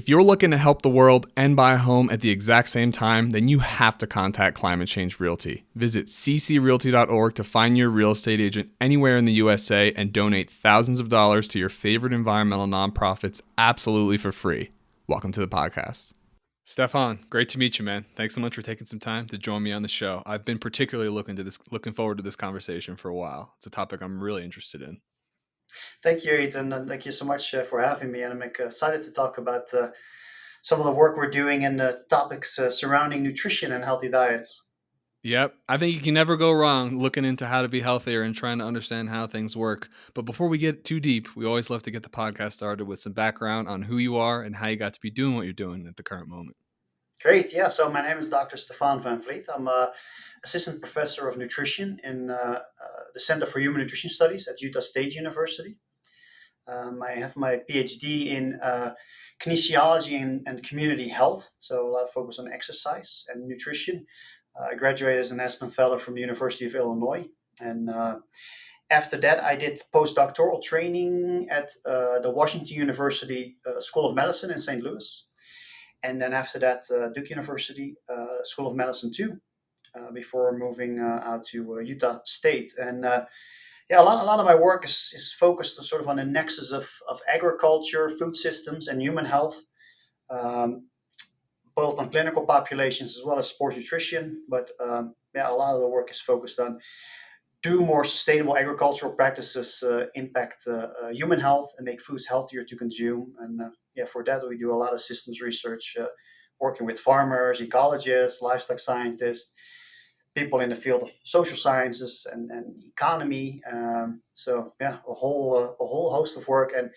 If you're looking to help the world and buy a home at the exact same time, then you have to contact Climate Change Realty. Visit ccrealty.org to find your real estate agent anywhere in the USA and donate thousands of dollars to your favorite environmental nonprofits absolutely for free. Welcome to the podcast. Stephan, great to meet you, man. Thanks so much for taking some time to join me on the show. I've been particularly looking forward to this conversation for a while. It's a topic I'm really interested in. Thank you, Ethan, and thank you so much for having me. And I'm excited to talk about some of the work we're doing and the topics surrounding nutrition and healthy diets. Yep. I think you can never go wrong looking into how to be healthier and trying to understand how things work. But before we get too deep, we always love to get the podcast started with some background on who you are and how you got to be doing what you're doing at the current moment. Great. Yeah. So my name is Dr. Stephan van Vliet. I'm a assistant professor of nutrition in the Center for Human Nutrition Studies at Utah State University. I have my PhD in kinesiology and community health, so a lot of focus on exercise and nutrition. I graduated as an Aspen Fellow from the University of Illinois, and after that, I did postdoctoral training at the Washington University School of Medicine in St. Louis, and then after that, Duke University School of Medicine too, before moving out to Utah State. And yeah, a lot of my work is focused sort of on the nexus of agriculture, food systems, and human health, um, both on clinical populations as well as sports nutrition. But yeah, a lot of the work is focused on do more sustainable agricultural practices impact human health and make foods healthier to consume. And yeah, for that we do a lot of systems research, working with farmers, ecologists, livestock scientists, people in the field of social sciences and economy. So yeah, a whole host of work, and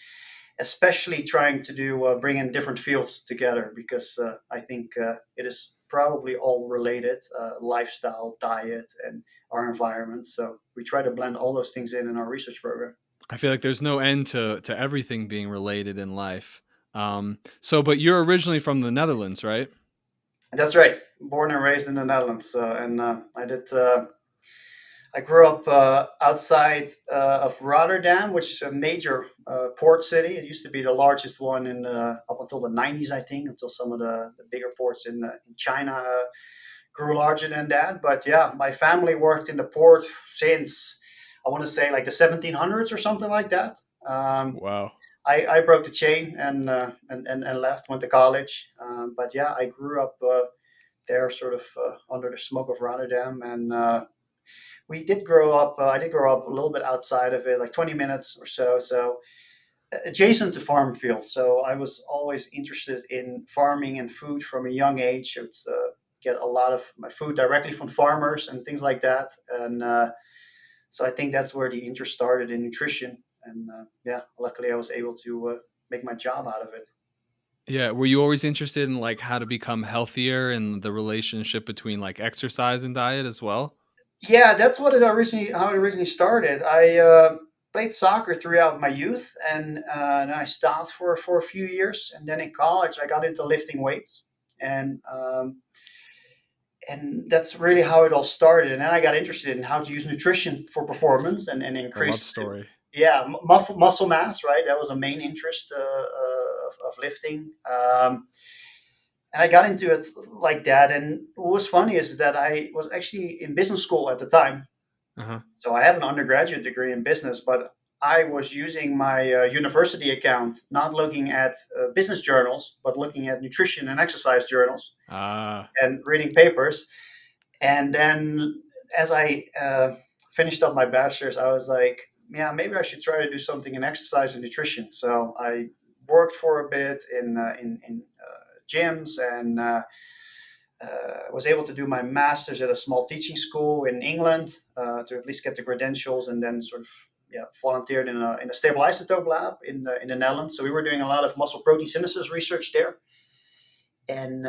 especially trying to do bring in different fields together because I think it is probably all related: lifestyle, diet, and our environment. So we try to blend all those things in our research program. I feel like there's no end to everything being related in life. But you're originally from the Netherlands, right? That's right. Born and raised in the Netherlands, and I did. I grew up outside of Rotterdam, which is a major port city. It used to be the largest one in up until the 90s, I think, until some of the bigger ports in China grew larger than that. But yeah, my family worked in the port since I want to say like the 1700s or something like that. Um, Wow. I broke the chain and left, went to college. But yeah, I grew up there, sort of under the smoke of Rotterdam, and we did grow up. I did grow up a little bit outside of it, like 20 minutes or so. So adjacent to farm fields. So I was always interested in farming and food from a young age. I would get a lot of my food directly from farmers and things like that. And so I think that's where the interest started in nutrition. And yeah, luckily I was able to make my job out of it. Yeah. Were you always interested in like how to become healthier and the relationship between like exercise and diet as well? Yeah, that's what it originally how it originally started. I played soccer throughout my youth, and then I stopped for a few years, and then in college I got into lifting weights, and and that's really how it all started. And then I got interested in how to use nutrition for performance and I love increase, story. yeah, muscle mass. Right, that was a main interest of lifting. And I got into it like that. And what was funny is that I was actually in business school at the time. Uh-huh. So I have an undergraduate degree in business, but I was using my university account, not looking at business journals, but looking at nutrition and exercise journals Ah, and reading papers. And then as I finished up my bachelor's, I was like, yeah, maybe I should try to do something in exercise and nutrition. So I worked for a bit in gyms and was able to do my master's at a small teaching school in England to at least get the credentials, and then sort of yeah volunteered in a stable isotope lab in the Netherlands. So we were doing a lot of muscle protein synthesis research there, and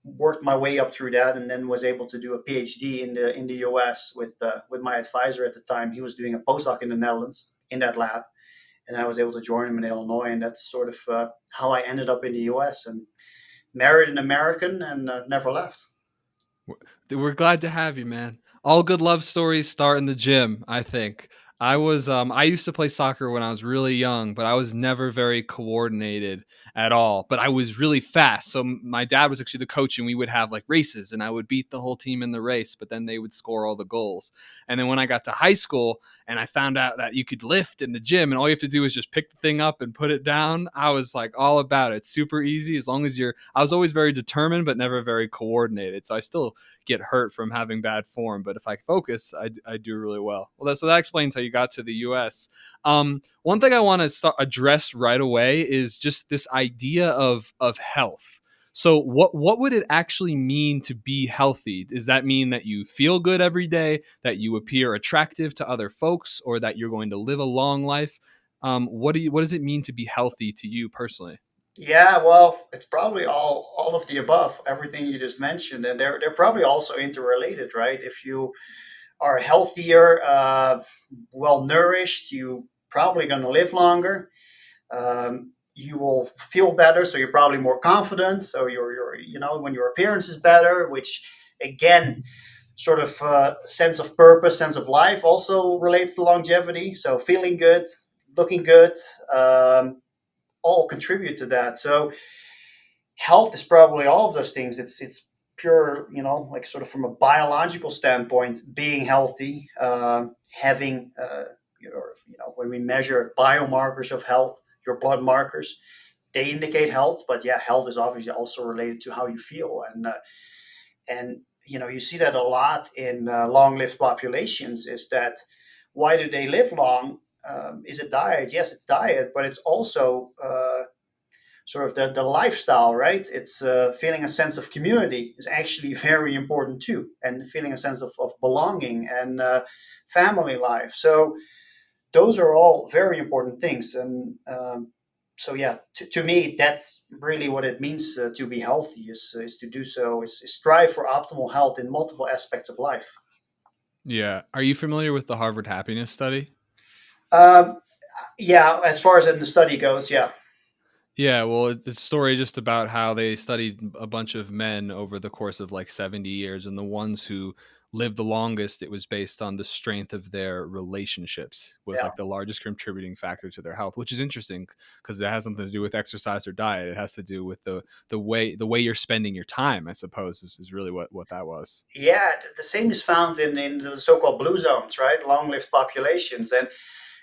worked my way up through that, and then was able to do a PhD in the US with my advisor at the time. He was doing a postdoc in the Netherlands in that lab, and I was able to join him in Illinois, and that's sort of how I ended up in the US and married an American and never left. we're glad to have you, man. All good love stories start in the gym, I think. I used to play soccer when I was really young, but I was never very coordinated at all. But I was really fast. So my dad was actually the coach, and we would have like races, and I would beat the whole team in the race, but then they would score all the goals. And then when I got to high school and I found out that you could lift in the gym and all you have to do is just pick the thing up and put it down, I was like all about it. Super easy as long as you're I was always very determined but never very coordinated. So I still get hurt from having bad form. But if I focus, I do really well. So that explains how you got to the U.S. One thing I want to address right away is just this idea of health. So what would it actually mean to be healthy? Does that mean that you feel good every day, that you appear attractive to other folks, or that you're going to live a long life? What does it mean to be healthy to you personally? Yeah, well, it's probably all of the above, everything you just mentioned, and they're probably also interrelated, right? If you are healthier, well nourished, you probably going to live longer. You will feel better, so you're probably more confident. So when your appearance is better, which again, sort of sense of purpose, sense of life, also relates to longevity. So feeling good, looking good, all contribute to that. So health is probably all of those things. It's pure, like sort of from a biological standpoint, being healthy, having when we measure biomarkers of health, your blood markers, they indicate health. But yeah, health is obviously also related to how you feel, and you see that a lot in long-lived populations. Is that why do they live long? Is it diet? Yes, it's diet, but it's also sort of the lifestyle, right? It's feeling a sense of community is actually very important too, and feeling a sense of belonging and family life. So those are all very important things. And so, yeah, to me, that's really what it means to be healthy is to do so, is strive for optimal health in multiple aspects of life. Yeah. Are you familiar with the Harvard Happiness Study? Um, yeah, as far as the study goes, yeah. Yeah, well, it's a story just about how they studied a bunch of men over the course of like 70 years, and the ones who lived the longest, it was based on the strength of their relationships, was Yeah. like the largest contributing factor to their health, which is interesting because it has nothing to do with exercise or diet. It has to do with the way you're spending your time, I suppose, is really what that was. Yeah, the same is found in the so-called blue zones, right? Long-lived populations. And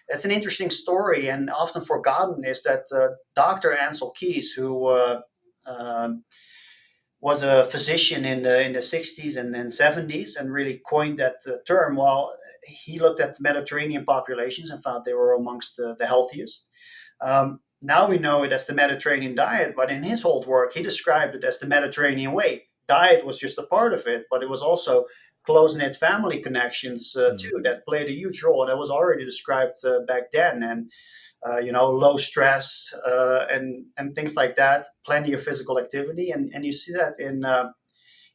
that's an interesting story and often forgotten is that Dr. Ansel Keys, who um, was a physician in the 60s and 70s and really coined that term. Well, he looked at the Mediterranean populations and found they were amongst the healthiest. Now we know it as the Mediterranean diet, but in his whole work, he described it as the Mediterranean way. Diet was just a part of it, but it was also close knit family connections Mm. too that played a huge role. That was already described back then. And low stress and things like that. Plenty of physical activity, and you see that in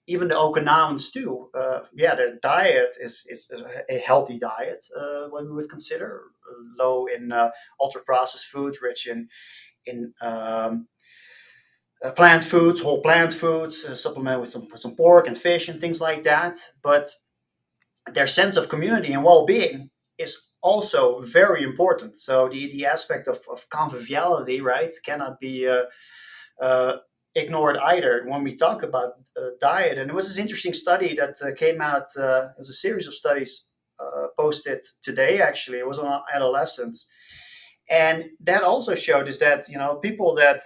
even the Okinawans too. Yeah, their diet is a healthy diet. What we would consider low in ultra processed foods, rich in plant foods, whole plant foods, supplement with some pork and fish and things like that. But their sense of community and well-being is also very important. So the aspect of conviviality, right, cannot be uh, ignored either when we talk about diet. And there was this interesting study that came out. It was a series of studies posted today. Actually, it was on adolescents, and that also showed is that people that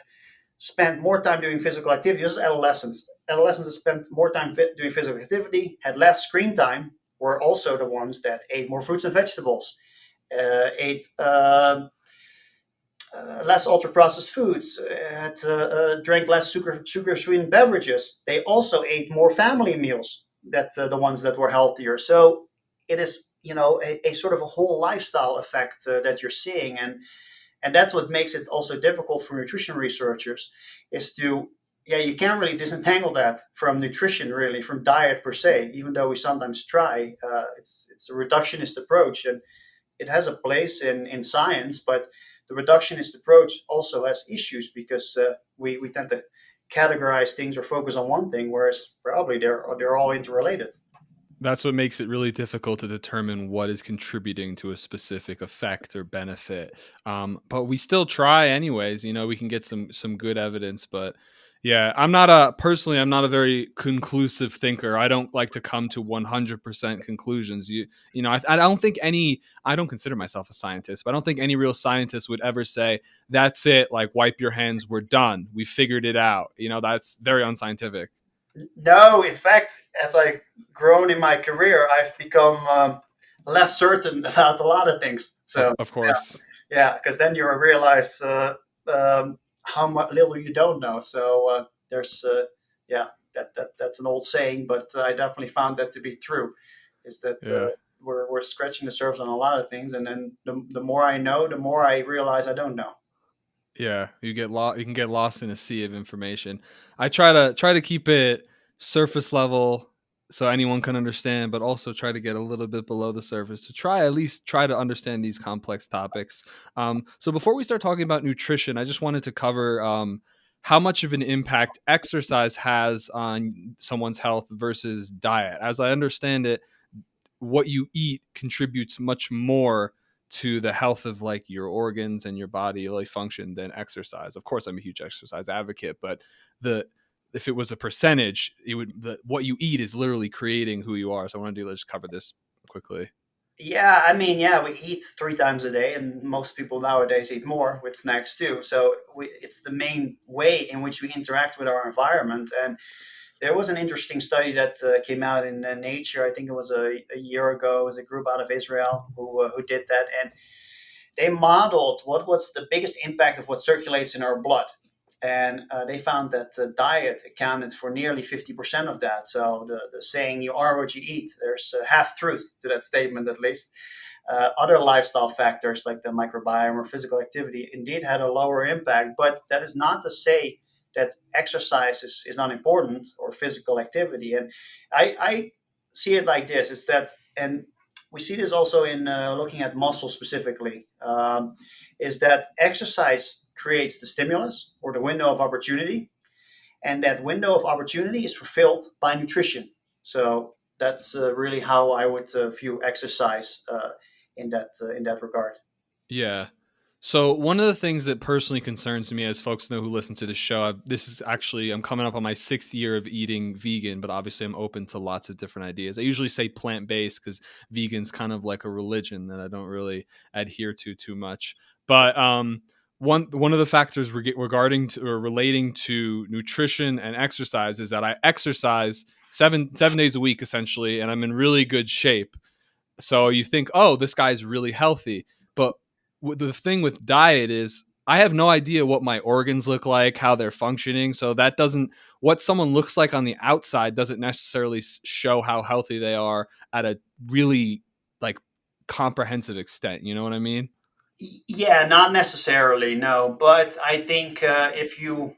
spent more time doing physical activity. This is adolescents. Adolescents that spent more time doing physical activity, had less screen time, were also the ones that ate more fruits and vegetables, ate less ultra processed foods, drank less sugar sweetened beverages. They also ate more family meals. That the ones that were healthier. So it is a sort of a whole lifestyle effect that you're seeing, and that's what makes it also difficult for nutrition researchers is to yeah, you can't really disentangle that from nutrition, really, from diet per se, even though we sometimes try. It's a reductionist approach, and it has a place in science, but the reductionist approach also has issues because we tend to categorize things or focus on one thing, whereas probably they're all interrelated. That's what makes it really difficult to determine what is contributing to a specific effect or benefit. But we still try anyways. You know, we can get some good evidence, but yeah, I'm not a very conclusive thinker. I don't like to come to 100% conclusions. I don't think any. I don't consider myself a scientist, but I don't think any real scientist would ever say that's it. Like, wipe your hands, we're done, we figured it out. That's very unscientific. No, in fact, as I grown in my career, I've become less certain about a lot of things. Of So of yeah, course, yeah, because then you realize how much little you don't know. So there's yeah, that's an old saying, but I definitely found that to be true. Is that yeah. we're scratching the surface on a lot of things, and then the more I know, the more I realize I don't know. Yeah, you get lost. You can get lost in a sea of information. I try to keep it surface level so anyone can understand, but also try to get a little bit below the surface to at least try to understand these complex topics. So before we start talking about nutrition, I just wanted to cover how much of an impact exercise has on someone's health versus diet. As I understand it, what you eat contributes much more to the health of like your organs and your body like function than exercise. Of course, I'm a huge exercise advocate, but the if it was a percentage, what you eat is literally creating who you are. So I want to just cover this quickly. Yeah, I mean, yeah, we eat 3 times a day, and most people nowadays eat more with snacks too. So it's the main way in which we interact with our environment. And there was an interesting study that came out in Nature. I think it was a year ago. It was a group out of Israel who did that, and they modeled what was the biggest impact of what circulates in our blood. And they found that diet accounted for nearly 50% of that. So the saying, you are what you eat, there's half truth to that statement at least. Other lifestyle factors like the microbiome or physical activity indeed had a lower impact, but that is not to say that exercise is not important or physical activity. And I see it like this: it's that, and we see this also in looking at muscle specifically, is that exercise creates the stimulus or the window of opportunity, and that window of opportunity is fulfilled by nutrition. So that's really how I would view exercise in that regard. Yeah. So one of the things that personally concerns me, as folks know who listen to the show, this is actually I'm coming up on my 6th year of eating vegan, but obviously I'm open to lots of different ideas. I usually say plant based because vegan's kind of like a religion that I don't really adhere to too much. But one of the factors regarding to, or relating to nutrition and exercise is that I exercise seven days a week essentially, and I'm in really good shape. So you think, oh, this guy's really healthy. But the thing with diet is I have no idea what my organs look like, how they're functioning. So that doesn't, what someone looks like on the outside doesn't necessarily show how healthy they are at a really like comprehensive extent. You know what I mean? Yeah, not necessarily, no. But I think if you,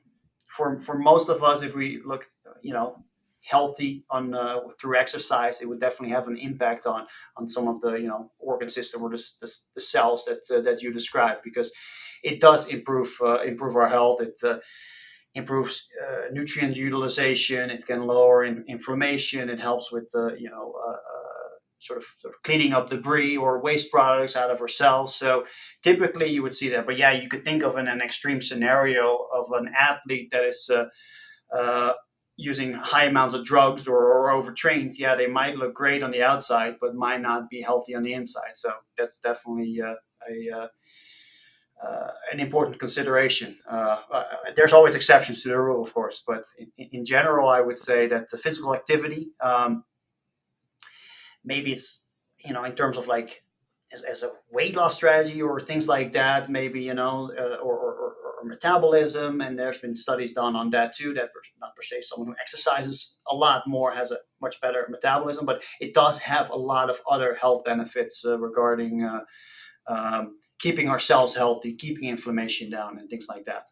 for most of us, if we look, you know, healthy on through exercise, it would definitely have an impact on some of the organ system or the cells that you described, because it does improve our health. It improves nutrient utilization. It can lower inflammation. It helps with sort of cleaning up debris or waste products out of our cells. So typically you would see that. But yeah, you could think of an extreme scenario of an athlete that is uh, using high amounts of drugs or overtrained. Yeah, they might look great on the outside, but might not be healthy on the inside. So that's definitely an important consideration. There's always exceptions to the rule, of course, but in general, I would say that the physical activity, maybe it's in terms of like as a weight loss strategy or things like that, maybe or metabolism, and there's been studies done on that too. That not per se someone who exercises a lot more has a much better metabolism, but it does have a lot of other health benefits regarding keeping ourselves healthy, keeping inflammation down, and things like that.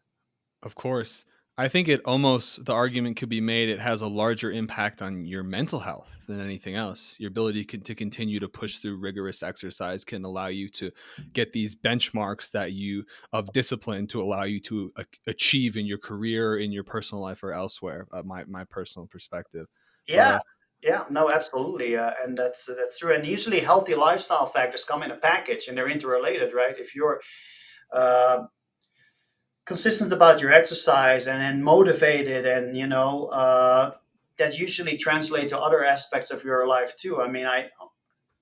Of course. I think the argument could be made it has a larger impact on your mental health than anything else. Your ability to continue to push through rigorous exercise can allow you to get these benchmarks of discipline to allow you to achieve in your career, in your personal life, or elsewhere. My personal perspective, but Yeah, Yeah, no, absolutely, and that's true. And usually, healthy lifestyle factors come in a package, and they're interrelated, right? If you're uh, consistent about your exercise and motivated, and that usually translate to other aspects of your life too. I mean, I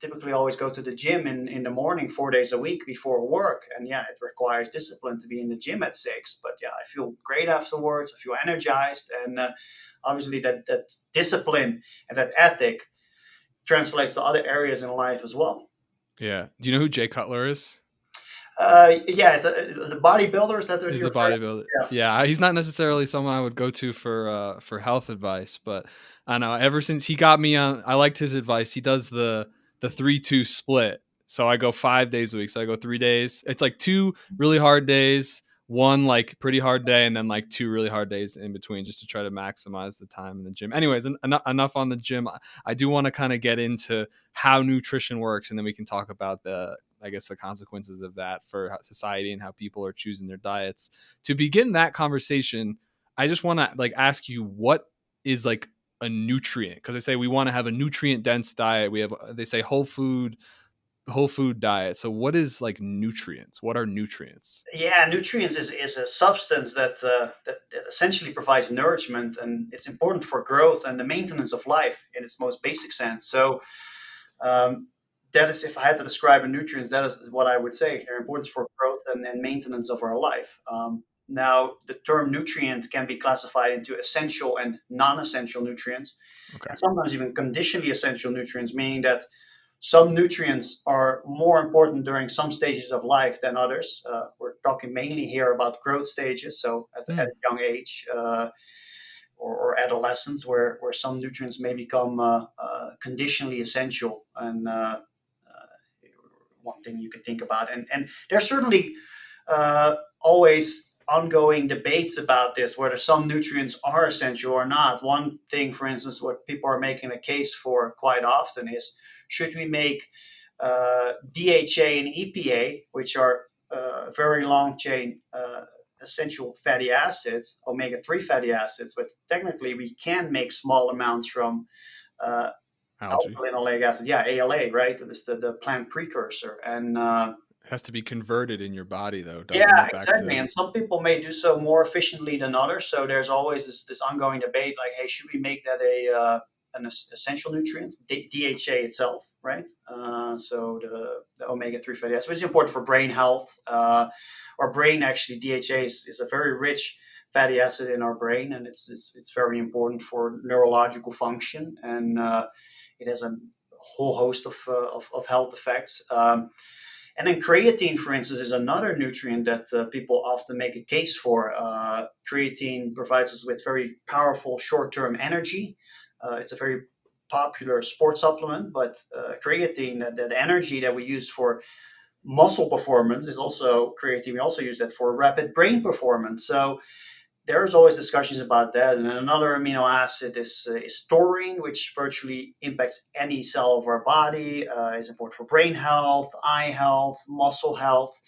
typically always go to the gym in the morning 4 days a week before work, and yeah, it requires discipline to be in the gym at 6, but yeah, I feel great afterwards. I feel energized, and obviously that discipline and that ethic translates to other areas in life as well. Yeah. Do you know who Jay Cutler is? Yeah, the bodybuilders that are He's your a friend. bodybuilder. Yeah. Yeah, he's not necessarily someone I would go to for health advice, but I know ever since he got me on, I liked his advice. He does the 3-2 split. So I go 5 days a week. So I go 3 days. It's like two really hard days, one like pretty hard day, and then like two really hard days in between, just to try to maximize the time in the gym. Anyways, enough on the gym. I do want to kind of get into how nutrition works, and then we can talk about the, I guess, the consequences of that for society and how people are choosing their diets. To begin that conversation, I just want to like ask you, what is like a nutrient? Because they say we want to have a nutrient dense diet. We have, they say, whole food diet. So what is like nutrients? What are nutrients? Yeah, nutrients is a substance that essentially provides nourishment, and it's important for growth and the maintenance of life in its most basic sense. So um, that is, if I had to describe a nutrients, that is what I would say. They're important for growth and maintenance of our life. Now, the term nutrient can be classified into essential and non-essential nutrients, Okay. and sometimes even conditionally essential nutrients, meaning that some nutrients are more important during some stages of life than others. We're talking mainly here about growth stages, so at Hmm. a young age, or adolescence, where some nutrients may become conditionally essential. And one thing you could think about, and there's certainly always ongoing debates about this, whether some nutrients are essential or not. One thing, for instance, what people are making a case for quite often is, should we make DHA and EPA, which are very long chain essential fatty acids, omega 3 fatty acids, but technically we can make small amounts from uh, Algae. alkaline oleic acid, yeah, ALA, right? That's the plant precursor. And It has to be converted in your body though, doesn't yeah, it? Back exactly. to And some people may do so more efficiently than others. So there's always this ongoing debate, like, hey, should we make that an essential nutrient, DHA itself, right? So the omega 3 fatty acids, which is important for brain health. Our brain, actually, DHA is a very rich fatty acid in our brain, and it's very important for neurological function, and it has a whole host of health effects. And then creatine, for instance, is another nutrient that people often make a case for. Creatine provides us with very powerful short-term energy. It's a very popular sports supplement, but creatine, that energy that we use for muscle performance, is also creatine. We also use that for rapid brain performance. So there's always discussions about that. And another amino acid is taurine, which virtually impacts any cell of our body, is important for brain health, eye health, muscle health.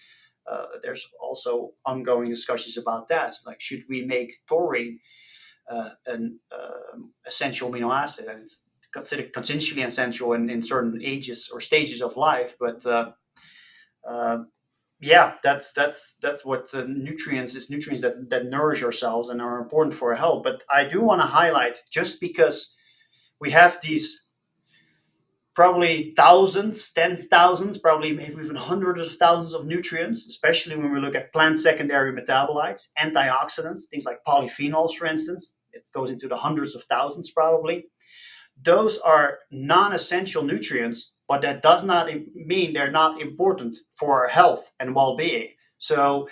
There's also ongoing discussions about that. Like, should we make taurine an essential amino acid? And it's considered consensually essential in certain ages or stages of life. But uh, yeah, that's what nutrients is. Nutrients that nourish ourselves and are important for our health. But I do want to highlight, just because we have these probably thousands, tens of thousands, probably maybe even hundreds of thousands of nutrients, especially when we look at plant secondary metabolites, antioxidants, things like polyphenols, for instance. It goes into the hundreds of thousands probably. Those are non-essential nutrients, but that does not mean they're not important for our health and well-being. So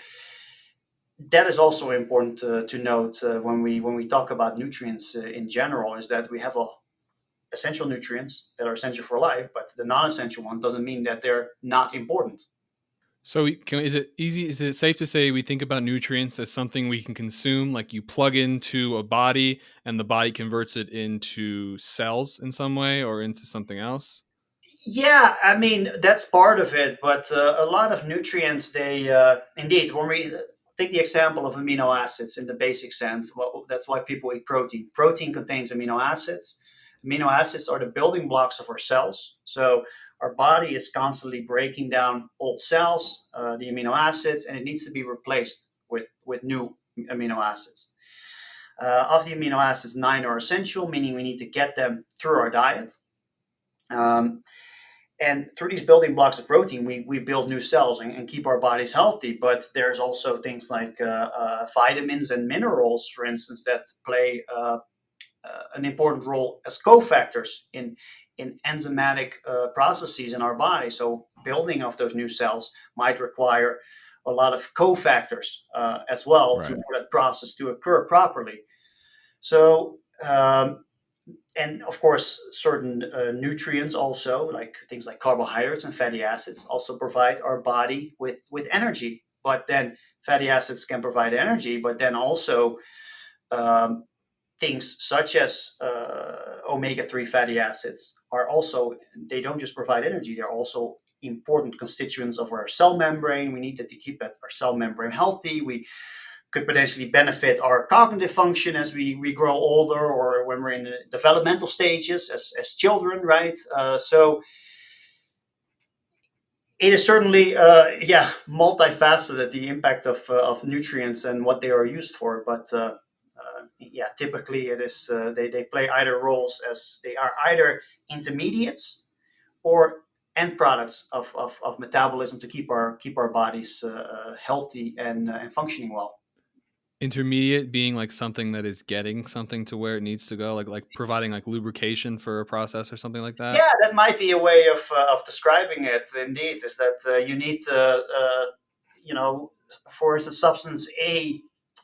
that is also important to note when we talk about nutrients in general, is that we have essential nutrients that are essential for life, but the non-essential one doesn't mean that they're not important. So is it easy? Is it safe to say we think about nutrients as something we can consume, like you plug into a body and the body converts it into cells in some way or into something else? Yeah, I mean, that's part of it, but a lot of nutrients, they indeed, when we take the example of amino acids in the basic sense, well, that's why people eat protein. Protein contains amino acids. Amino acids are the building blocks of our cells. So our body is constantly breaking down old cells, the amino acids, and it needs to be replaced with new amino acids. Of the amino acids, 9 are essential, meaning we need to get them through our diet. Um, and through these building blocks of protein, we build new cells and keep our bodies healthy. But there's also things like vitamins and minerals, for instance, that play an important role as cofactors in enzymatic processes in our body. So building of those new cells might require a lot of cofactors as well Right. for that process to occur properly. So and of course, certain nutrients also, like things like carbohydrates and fatty acids, also provide our body with energy. But then fatty acids can provide energy, but then also um, things such as omega-3 fatty acids are also, they don't just provide energy, they're also important constituents of our cell membrane. We need to keep our cell membrane healthy. We could potentially benefit our cognitive function as we grow older, or when we're in the developmental stages as children, right? So it is certainly, multifaceted, the impact of nutrients and what they are used for. But yeah, typically it is they play either roles, as they are either intermediates or end products of metabolism to keep our bodies healthy and functioning well. Intermediate being like something that is getting something to where it needs to go, like providing like lubrication for a process or something like that. Yeah, that might be a way of describing it. Indeed, is that you need to, you know, for instance, substance A,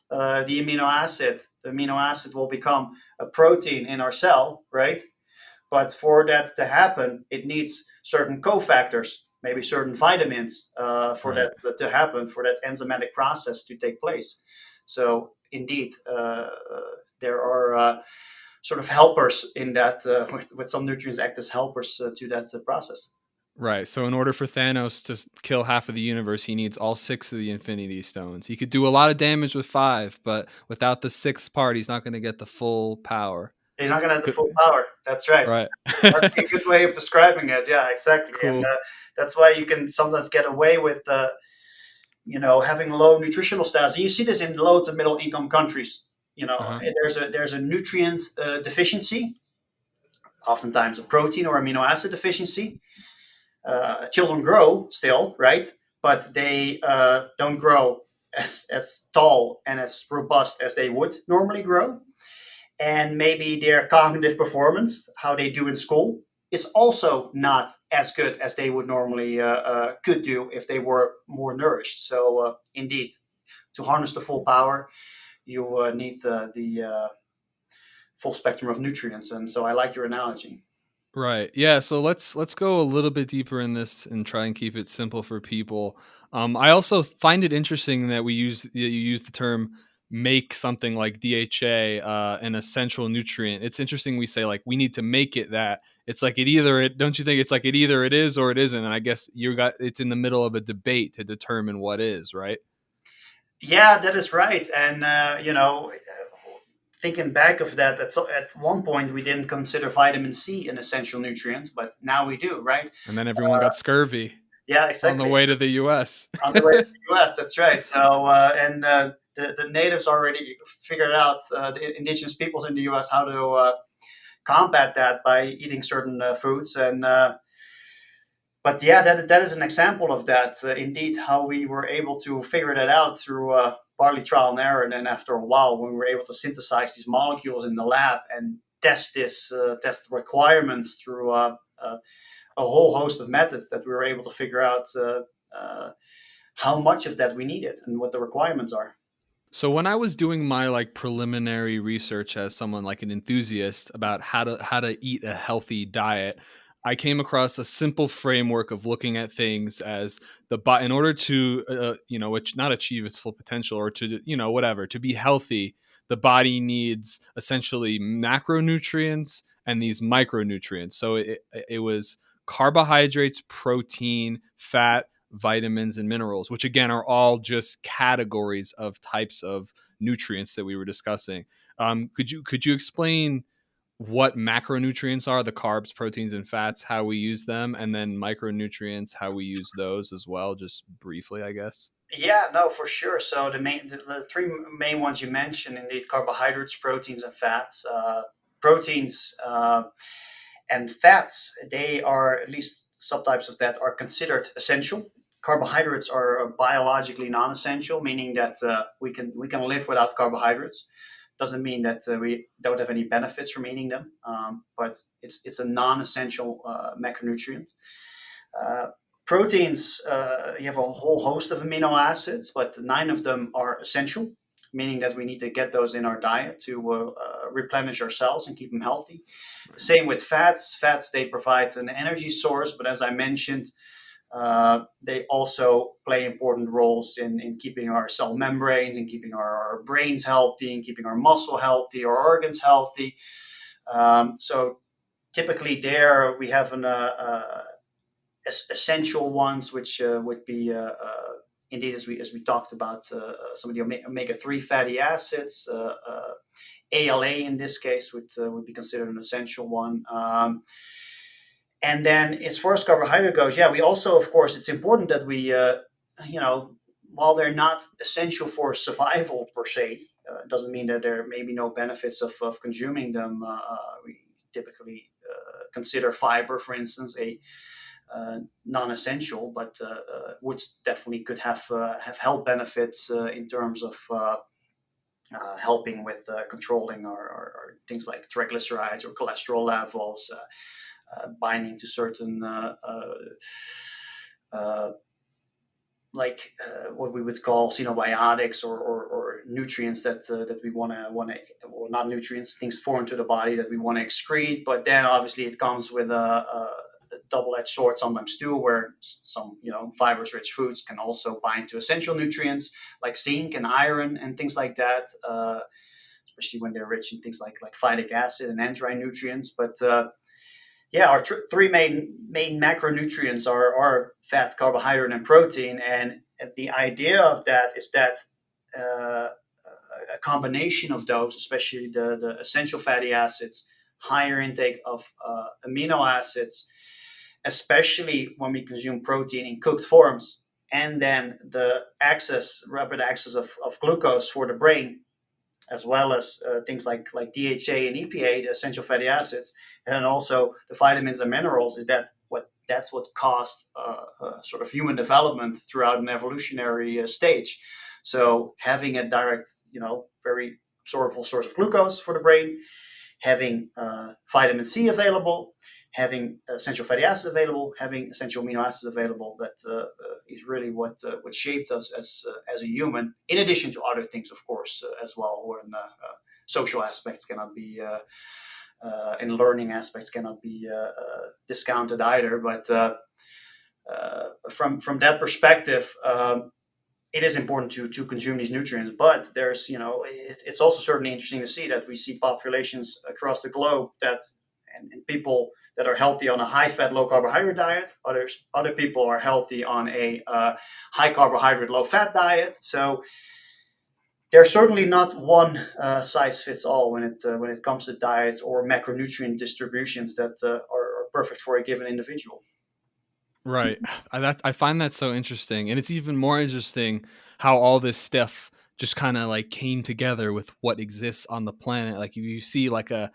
the amino acid will become a protein in our cell, right? But for that to happen, it needs certain cofactors, maybe certain vitamins, for Right. that to happen, for that enzymatic process to take place. So indeed, there are sort of helpers in that, with some nutrients act as helpers to that process. Right. So in order for Thanos to kill half of the universe, he needs all six of the Infinity Stones. He could do a lot of damage with five, but without the sixth part, he's not going to get the full power. He's not going to have the Good. full power. That's right. Right. That's a good way of describing it. Yeah, exactly. And Cool. that's why you can sometimes get away with, having low nutritional status. And you see this in low to middle income countries. Uh-huh. There's a nutrient deficiency, oftentimes a protein or amino acid deficiency. Children grow still, right? But they don't grow as tall and as robust as they would normally grow. And maybe their cognitive performance, how they do in school, is also not as good as they would normally could do if they were more nourished. So indeed, to harness the full power, you need the full spectrum of nutrients. And so I like your analogy. Right. Yeah. So let's go a little bit deeper in this and try and keep it simple for people. I also find it interesting that you use the term make something like DHA an essential nutrient. It's interesting we say like we need to make it that. It's like it don't you think it's like it either it is or it isn't? And I guess it's in the middle of a debate to determine what is, right? Yeah, that is right. And thinking back of that, at one point we didn't consider vitamin C an essential nutrient, but now we do, right? And then everyone got scurvy Yeah, on the exactly. way to the US. On the way to the U.S. That's right. So, and the natives already figured out, the indigenous peoples in the U.S., how to combat that by eating certain foods. And but yeah, that is an example of that. Indeed, how we were able to figure that out through partly trial and error, and then after a while, when we were able to synthesize these molecules in the lab and test the requirements through a whole host of methods, that we were able to figure out uh, how much of that we needed and what the requirements are. So when I was doing my like preliminary research as someone like an enthusiast about how to eat a healthy diet, I came across a simple framework of looking at things as in order to not achieve its full potential or to whatever to be healthy, the body needs essentially macronutrients and these micronutrients. So it was carbohydrates, protein, fat, vitamins, and minerals, which again are all just categories of types of nutrients that we were discussing. Could you explain what macronutrients are, the carbs, proteins, and fats, how we use them, and then micronutrients, how we use those as well, just briefly, I guess. Yeah, no, for sure. So the three main ones you mentioned, indeed, carbohydrates, proteins, and fats. Proteins and fats, they are, at least subtypes of that, are considered essential. Carbohydrates are biologically non-essential, meaning that we can live without carbohydrates. Doesn't mean that we don't have any benefits from eating them, but it's a non-essential macronutrient. Uh, Proteins, you have a whole host of amino acids, but nine of them are essential, meaning that we need to get those in our diet to replenish our cells and keep them healthy. Right. Same with fats. Fats, they provide an energy source, but as I mentioned, they also play important roles in keeping our cell membranes, in keeping our brains healthy, in keeping our muscle healthy, our organs healthy. So typically, there we have an essential ones, which would be indeed, as we talked about, some of the omega-3 fatty acids. ALA in this case would be considered an essential one. And then as far as carbohydrate goes, yeah, we also, of course, it's important that we, you know, while they're not essential for survival per se, doesn't mean that there may be no benefits of consuming them. We typically consider fiber, for instance, a non-essential, but which definitely could have health benefits in terms of helping with controlling our things like triglycerides or cholesterol levels, binding to certain uh, what we would call xenobiotics or nutrients that we want to, or not nutrients, things foreign to the body that we want to excrete. But then obviously it comes with a double-edged sword sometimes too, where some fibrous rich foods can also bind to essential nutrients like zinc and iron and things like that, especially when they're rich in things like phytic acid and enteric nutrients. But yeah, our three main macronutrients are fat, carbohydrate, and protein. And the idea of that is that uh, a combination of those, especially the essential fatty acids, higher intake of amino acids, especially when we consume protein in cooked forms, and then the rapid access of glucose for the brain, as well as things like DHA and EPA, the essential fatty acids, and then also the vitamins and minerals. That's what caused sort of human development throughout an evolutionary stage. So having a direct, very absorbable source of glucose for the brain, having vitamin C available, having essential fatty acids available, having essential amino acids available. That is really what shaped us as a human. In addition to other things, of course, as well, when social aspects cannot be and learning aspects cannot be discounted either. But from that perspective, it is important to consume these nutrients. But there's, it's also certainly interesting to see that we see populations across the globe and people that are healthy on a high fat, low carbohydrate diet. Other people are healthy on a high carbohydrate, low fat diet. So there's certainly not one size fits all when it comes to diets or macronutrient distributions that are perfect for a given individual. Right. I find that so interesting. And it's even more interesting how all this stuff just kind of like came together with what exists on the planet. Like if you see like a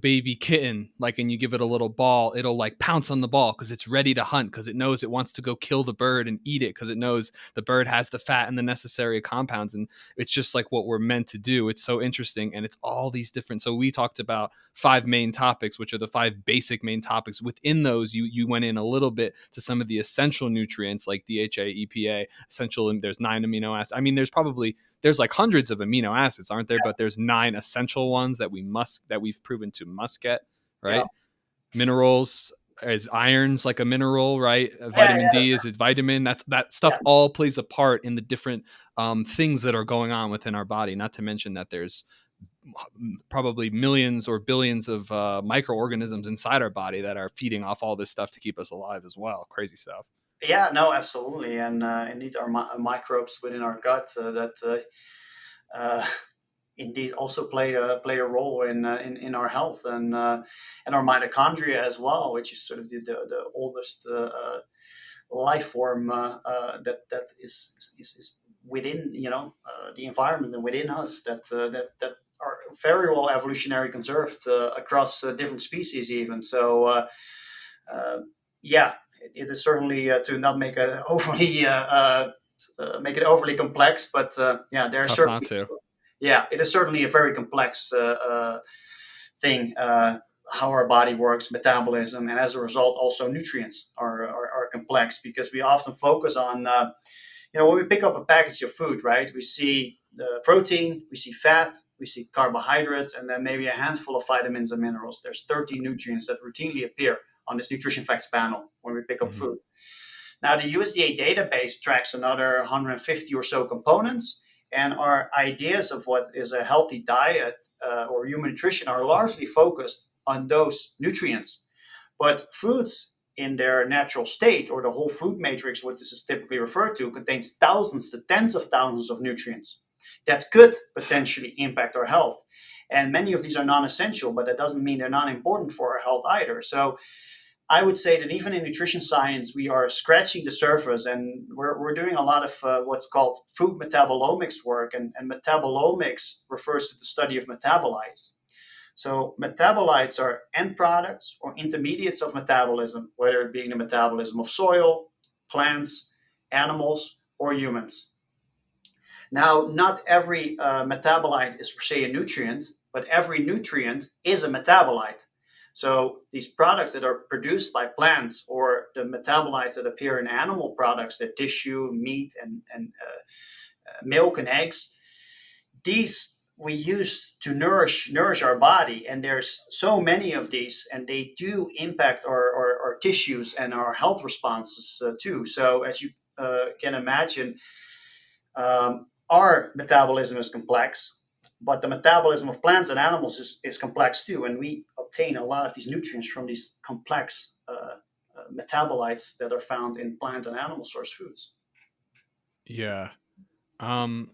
baby kitten, like, and you give it a little ball, it'll like pounce on the ball because it's ready to hunt, because it knows it wants to go kill the bird and eat it, because it knows the bird has the fat and the necessary compounds. And it's just like what we're meant to do. It's so interesting. And it's all these different. So we talked about five main topics, which are the five basic main topics. Within those, you went in a little bit to some of the essential nutrients like DHA, EPA, essential. And there's 9 amino acids. I mean, there's like hundreds of amino acids, aren't there? But there's 9 essential ones that we've proven to must get, Yeah, right? Minerals, is iron's like a mineral, right? yeah, Vitamin D is a vitamin. That stuff yeah. all plays a part in the different things that are going on within our body. Not to mention that there's probably millions or billions of microorganisms inside our body that are feeding off all this stuff to keep us alive as well. Crazy stuff. Yeah, no, absolutely, and indeed, our microbes within our gut that uh, indeed also play a role in our health and our mitochondria as well, which is sort of the oldest life form that is within the environment and within us that are very well evolutionary conserved across different species even. So uh, yeah, it is certainly to not make it overly make it overly complex, but yeah, there are Tough not certainly to. yeah, it is certainly a very complex thing. How our body works, metabolism, and as a result, also nutrients are complex because we often focus on, when we pick up a package of food, right? We see the protein, we see fat, we see carbohydrates, and then maybe a handful of vitamins and minerals. There's 30 nutrients that routinely appear on this nutrition facts panel when we pick up Mhm. food. Now, the USDA database tracks another 150 or so components, and our ideas of what is a healthy diet or human nutrition are largely focused on those nutrients. But foods in their natural state, or the whole food matrix, what this is typically referred to, contains thousands to tens of thousands of nutrients that could potentially impact our health. And many of these are non essential, but that doesn't mean they're not important for our health either. So I would say that even in nutrition science, we are scratching the surface, and we're doing a lot of what's called food metabolomics work. And metabolomics refers to the study of metabolites. So metabolites are end products or intermediates of metabolism, whether it being the metabolism of soil, plants, animals, or humans. Now, not every metabolite is per se a nutrient, but every nutrient is a metabolite. So these products that are produced by plants, or the metabolites that appear in animal products, the tissue, meat, and milk and eggs, these we use to nourish our body, and there's so many of these, and they do impact our tissues and our health responses too. So as you can imagine, our metabolism is complex, but the metabolism of plants and animals is complex too, and we obtain a lot of these nutrients from these complex metabolites that are found in plant and animal source foods. Yeah.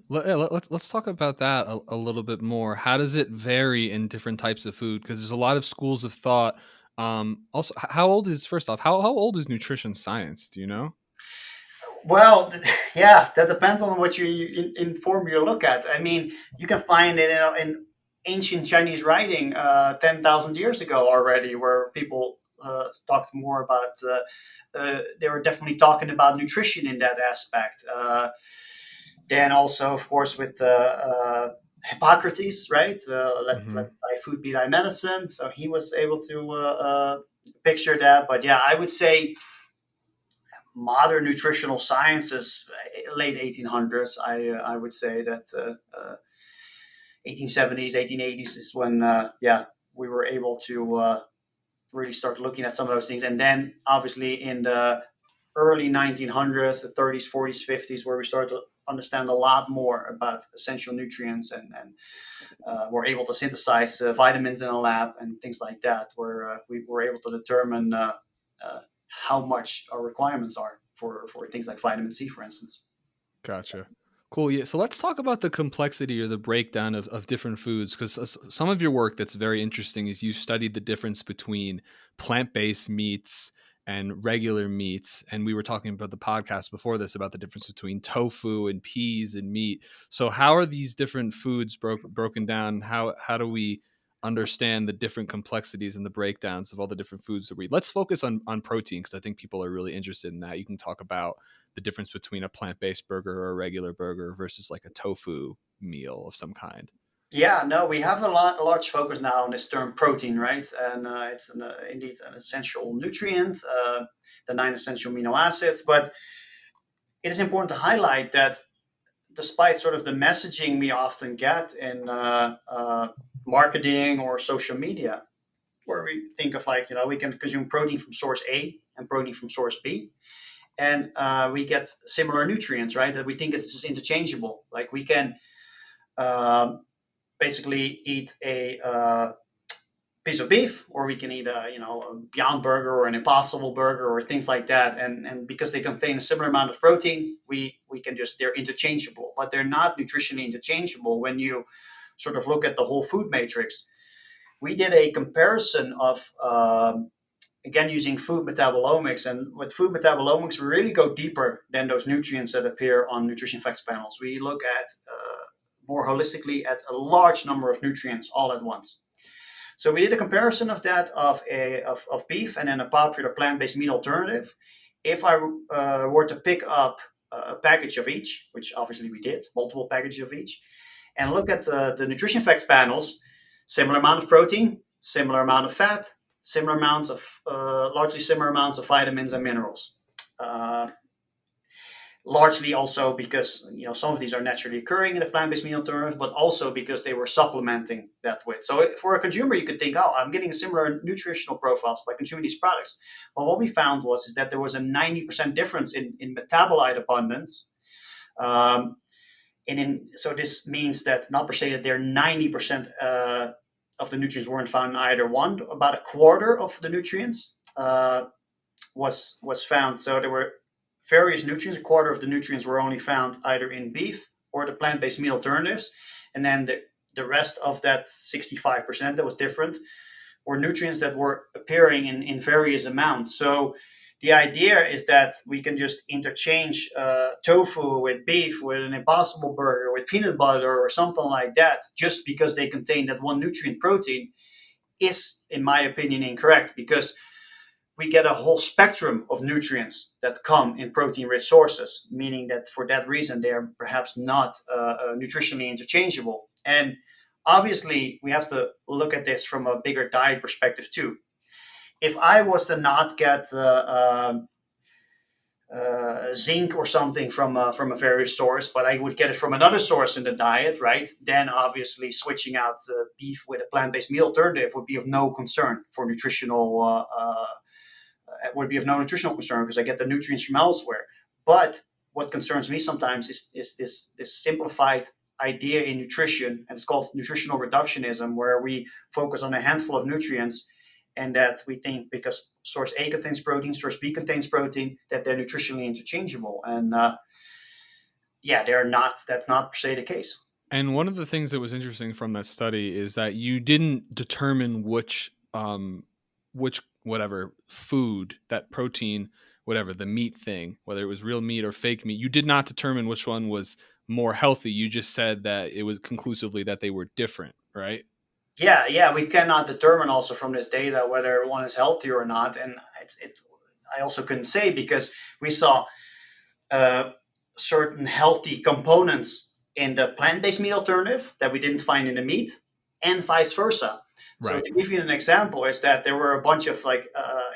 Let's talk about that a little bit more. How does it vary in different types of food? Because there's a lot of schools of thought. Also, how old is first off? How old is nutrition science? Do you know? Well, yeah, that depends on what in form you look at. I mean, you can find it in ancient Chinese writing 10,000 years ago already, where people talked more about. They were definitely talking about nutrition in that aspect. Then also, of course, with Hippocrates, right? Let Hmm. thy food be thy medicine. So he was able to picture that. But yeah, I would say modern nutritional sciences, late 1800s. I would say that 1870s, 1880s is when yeah, we were able to really start looking at some of those things. And then obviously in the early 1900s, the 30s, 40s, 50s, where we started to understand a lot more about essential nutrients, and we're able to synthesize vitamins in a lab and things like that, where we were able to determine how much our requirements are for things like vitamin C, for instance. Gotcha. Cool. Yeah. So let's talk about the complexity or the breakdown of different foods, because some of your work that's very interesting is you studied the difference between plant-based meats and regular meats. And we were talking about the podcast before this about the difference between tofu and peas and meat. So how are these different foods broken down? How do we understand the different complexities and the breakdowns of all the different foods that we eat? Let's focus on protein, because I think people are really interested in that. You can talk about the difference between a plant-based burger or a regular burger versus like a tofu meal of some kind. Yeah, no, we have a large focus now on this term protein, right? And it's indeed an essential nutrient, the nine essential amino acids. But it is important to highlight that despite sort of the messaging we often get in marketing or social media, where we think of like, we can consume protein from source A and protein from source B, and we get similar nutrients, right? That we think it's just interchangeable. Like we can um, basically eat a piece of beef, or we can eat a Beyond Burger or an Impossible Burger or things like that, and because they contain a similar amount of protein, we can just they're interchangeable, but they're not nutritionally interchangeable when you sort of look at the whole food matrix. We did a comparison of again using food metabolomics, and with food metabolomics we really go deeper than those nutrients that appear on nutrition facts panels. We look at more holistically at a large number of nutrients all at once. So we did a comparison of that of beef and then a popular plant-based meat alternative. If I were to pick up a package of each, which obviously we did, multiple packages of each, and look at the nutrition facts panels, similar amount of protein, similar amount of fat, similar amounts of largely similar amounts of vitamins and minerals. Uh, Largely also because some of these are naturally occurring in the plant-based meat alternatives, but also because they were supplementing that with. So for a consumer, you could think, oh, I'm getting a similar nutritional profiles by consuming these products. Well, what we found was is that there was a 90% difference in metabolite abundance. So this means that not per se that there 90% of the nutrients weren't found in either one. About a quarter of the nutrients was found. So there were various nutrients. A quarter of the nutrients were only found either in beef or the plant-based meat alternatives. And then the rest of that 65% that was different were nutrients that were appearing in various amounts. So the idea is that we can just interchange tofu with beef, with an Impossible Burger, with peanut butter or something like that, just because they contain that one nutrient protein is, in my opinion, incorrect, because we get a whole spectrum of nutrients that come in protein-rich sources, meaning that for that reason, they are perhaps not nutritionally interchangeable. And obviously, we have to look at this from a bigger diet perspective too. If I was to not get zinc or something from a various source, but I would get it from another source in the diet, right? Then obviously switching out beef with a plant-based meat alternative would be of no concern for nutritional would be of no nutritional concern because I get the nutrients from elsewhere. But what concerns me sometimes is this simplified idea in nutrition, and it's called nutritional reductionism, where we focus on a handful of nutrients, and that we think because source A contains protein, source B contains protein, that they're nutritionally interchangeable. And they're not. That's not per se the case. And one of the things that was interesting from that study is that you didn't determine which whatever food, that protein, whatever, the meat thing, whether it was real meat or fake meat, you did not determine which one was more healthy. You just said that it was conclusively that they were different, right? Yeah, we cannot determine also from this data whether one is healthy or not. And I also couldn't say because we saw certain healthy components in the plant-based meat alternative that we didn't find in the meat, and vice versa. So Right. to give you an example, is that there were a bunch of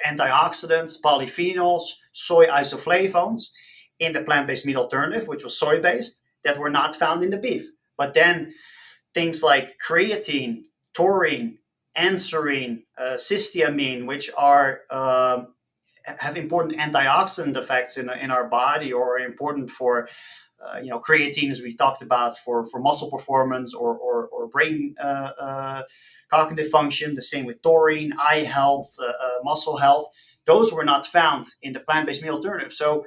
antioxidants, polyphenols, soy isoflavones in the plant-based meat alternative, which was soy-based, that were not found in the beef. But then things like creatine, taurine, anserine, cysteamine, which are have important antioxidant effects in our body, or important for creatine, as we talked about, for muscle performance or brain cognitive function. The same with taurine, eye health, muscle health. Those were not found in the plant-based meat alternative. So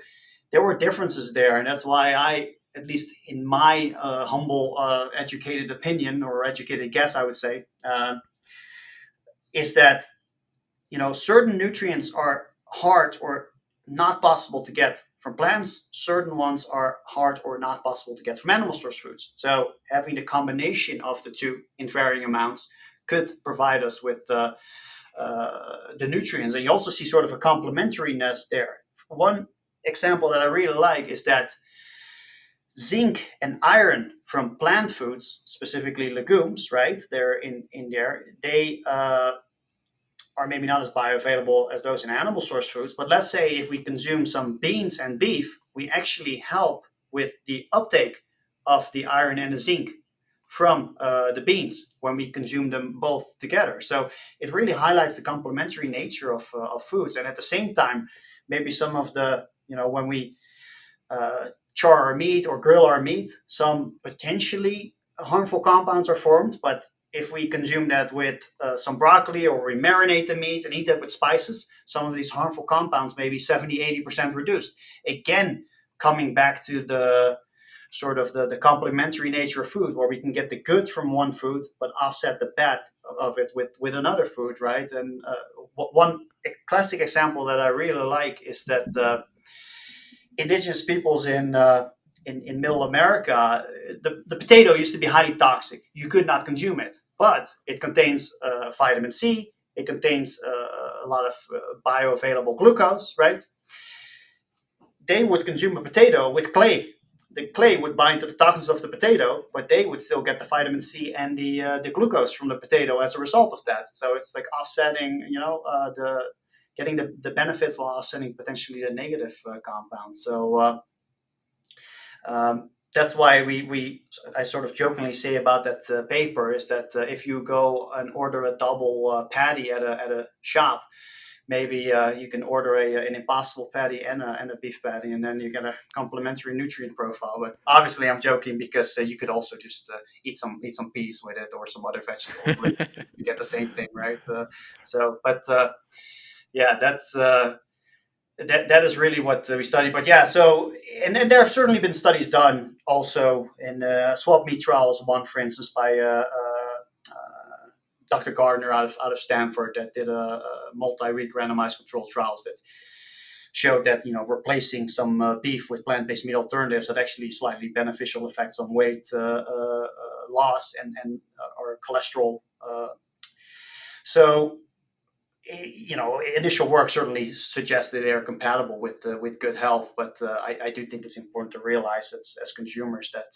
there were differences there, and that's why at least in my humble, educated opinion, or educated guess, I would say, is that certain nutrients are hard or not possible to get from plants. Certain ones are hard or not possible to get from animal source foods. So having the combination of the two in varying amounts could provide us with the nutrients. And you also see sort of a complementariness there. One example that I really like is that zinc and iron from plant foods, specifically legumes, right? They're in there. They are maybe not as bioavailable as those in animal source foods. But let's say if we consume some beans and beef, we actually help with the uptake of the iron and the zinc from the beans when we consume them both together. So it really highlights the complementary nature of foods. And at the same time, maybe some of the, when we char our meat or grill our meat, some potentially harmful compounds are formed. But if we consume that with some broccoli, or we marinate the meat and eat that with spices, some of these harmful compounds may be 70, 80% reduced. Again, coming back to the sort of the complementary nature of food, where we can get the good from one food but offset the bad of it with another food, right? And one classic example that I really like is that indigenous peoples in Middle America, the potato used to be highly toxic. You could not consume it, but it contains vitamin C. It contains a lot of bioavailable glucose, right? They would consume a potato with clay. The clay would bind to the toxins of the potato, but they would still get the vitamin C and the glucose from the potato as a result of that. So it's like offsetting, the getting the benefits while offsetting potentially the negative compounds. So that's why I sort of jokingly say about that paper is that if you go and order a double patty at a shop, maybe you can order an impossible patty and a beef patty, and then you get a complementary nutrient profile. But obviously, I'm joking, because you could also just eat some peas with it or some other vegetables. You get the same thing, right? Yeah, that is really what we study. But yeah, so and then there have certainly been studies done also in swap meat trials. One, for instance, by Dr. Gardner out of Stanford, that did a multi-week randomized controlled trials that showed that replacing some beef with plant-based meat alternatives had actually slightly beneficial effects on weight loss and or cholesterol. So initial work certainly suggests that they are compatible with good health, but I do think it's important to realize as consumers that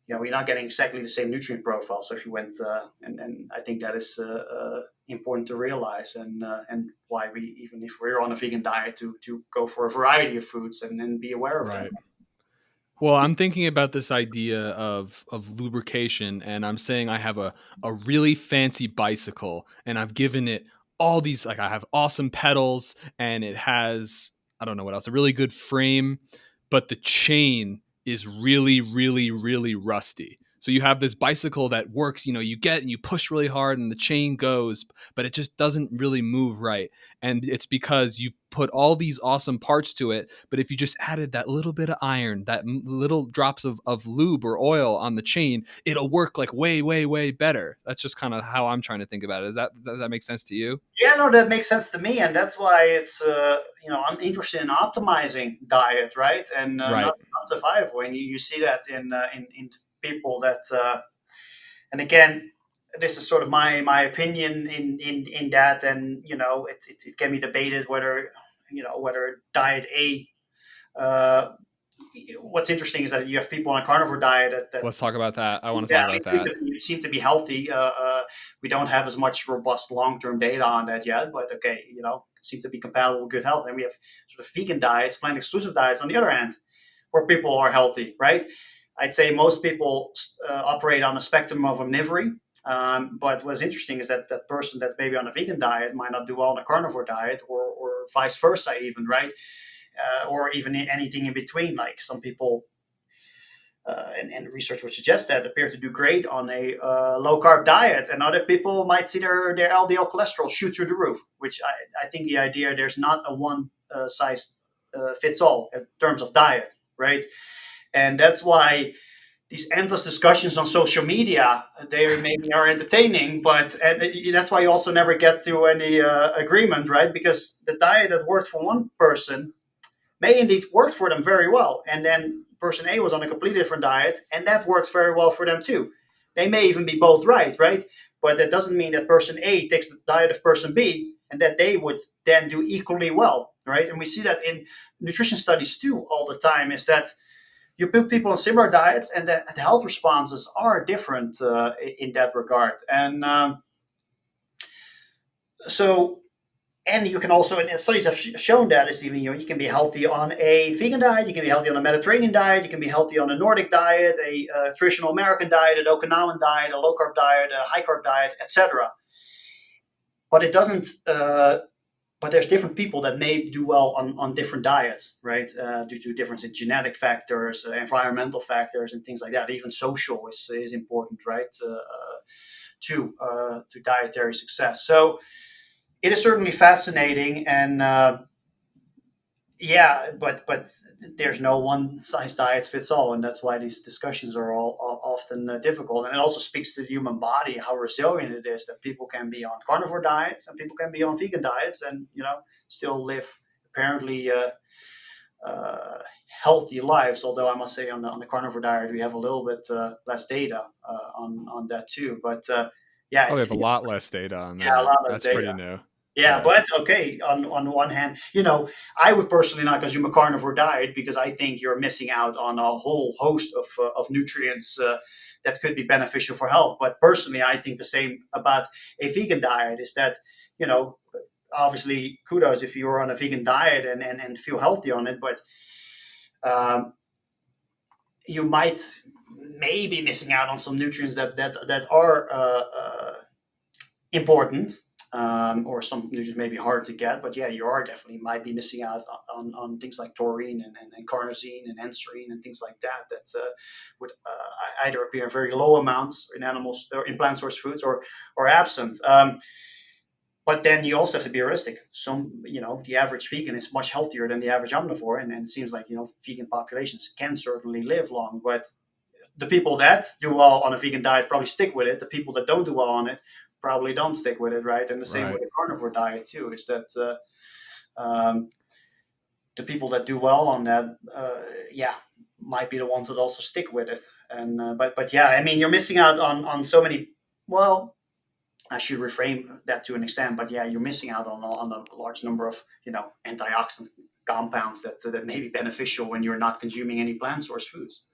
we're not getting exactly the same nutrient profile. So if you went, and I think that is important to realize, and why we, even if we're on a vegan diet, to go for a variety of foods and be aware of Right. them. Well, I'm thinking about this idea of lubrication, and I'm saying I have a really fancy bicycle, and I've given it all these, like, I have awesome pedals, and it has, I don't know what else, a really good frame, but the chain is really, really, really rusty. So you have this bicycle that works, you get and you push really hard and the chain goes, but it just doesn't really move right. And it's because you put all these awesome parts to it, but if you just added that little bit of iron, that little drops of lube or oil on the chain, it'll work like way, way, way better. That's just kind of how I'm trying to think about it. Does that make sense to you? Yeah, no, that makes sense to me, and that's why it's I'm interested in optimizing diet, right, and Right. not survival. And you see that in people that, and again, this is sort of my opinion in that, and it can be debated whether whether diet A. Uh, what's interesting is that you have people on a carnivore diet that Let's talk about that. I want to yeah, talk I about mean, that. you seem to be healthy. We don't have as much robust long-term data on that yet, but okay, seem to be compatible with good health. And we have sort of vegan diets, plant-exclusive diets on the other hand, where people are healthy, right? I'd say most people operate on a spectrum of omnivory. But what's interesting is that that person that's maybe on a vegan diet might not do well on a carnivore diet, or vice versa, even, right? Or even anything in between. Like some people and research would suggest that appear to do great on a low carb diet, and other people might see their LDL cholesterol shoot through the roof. Which I think the idea there's not a one size fits all in terms of diet, right? And that's why these endless discussions on social media, they maybe are entertaining, but that's why you also never get to any agreement, right? Because the diet that worked for one person may indeed work for them very well. And then person A was on a completely different diet, and that works very well for them too. They may even be both right, right? But that doesn't mean that person A takes the diet of person B and that they would then do equally well, right? And we see that in nutrition studies too all the time, is that you put people on similar diets and the health responses are different in that regard. And so and you can also, and studies have shown that is even you can be healthy on a vegan diet, you can be healthy on a Mediterranean diet, you can be healthy on a Nordic diet, a traditional American diet, an Okinawan diet, a low carb diet, a high carb diet, etc. But it doesn't. But there's different people that may do well on different diets, right? Due to difference in genetic factors, environmental factors, and things like that. Even social is important, right? To dietary success. So it is certainly fascinating, and Yeah, but there's no one size diet fits all, and that's why these discussions are all often difficult. And it also speaks to the human body, how resilient it is that people can be on carnivore diets and people can be on vegan diets, and still live apparently uh, healthy lives. Although I must say, on the carnivore diet, we have a little bit less data on that too. But yeah, Oh, we have a lot less data on yeah, a that. lot less That's data. pretty new. Yeah, Yeah. but okay. On one hand, I would personally not consume a carnivore diet because I think you're missing out on a whole host of nutrients that could be beneficial for health. But personally, I think the same about a vegan diet. Is that you know obviously kudos if you're on a vegan diet and feel healthy on it, but um, you might maybe missing out on some nutrients that are important, or some nutrients may be hard to get. But yeah, you are definitely might be missing out on things like taurine and carnosine and enserine and things like that would either appear in very low amounts in animals or in plant source foods, or absent. But then you also have to be realistic. The average vegan is much healthier than the average omnivore, and it seems like vegan populations can certainly live long. But the people that do well on a vegan diet probably stick with it. The people that don't do well on it probably don't stick with it, right? And the same with Right. the carnivore diet too. Is that the people that do well on that, yeah, might be the ones that also stick with it. And but yeah, I mean, you're missing out on so many. Well, I should reframe that to an extent, but yeah, you're missing out on a large number of antioxidant compounds that may be beneficial when you're not consuming any plant source foods.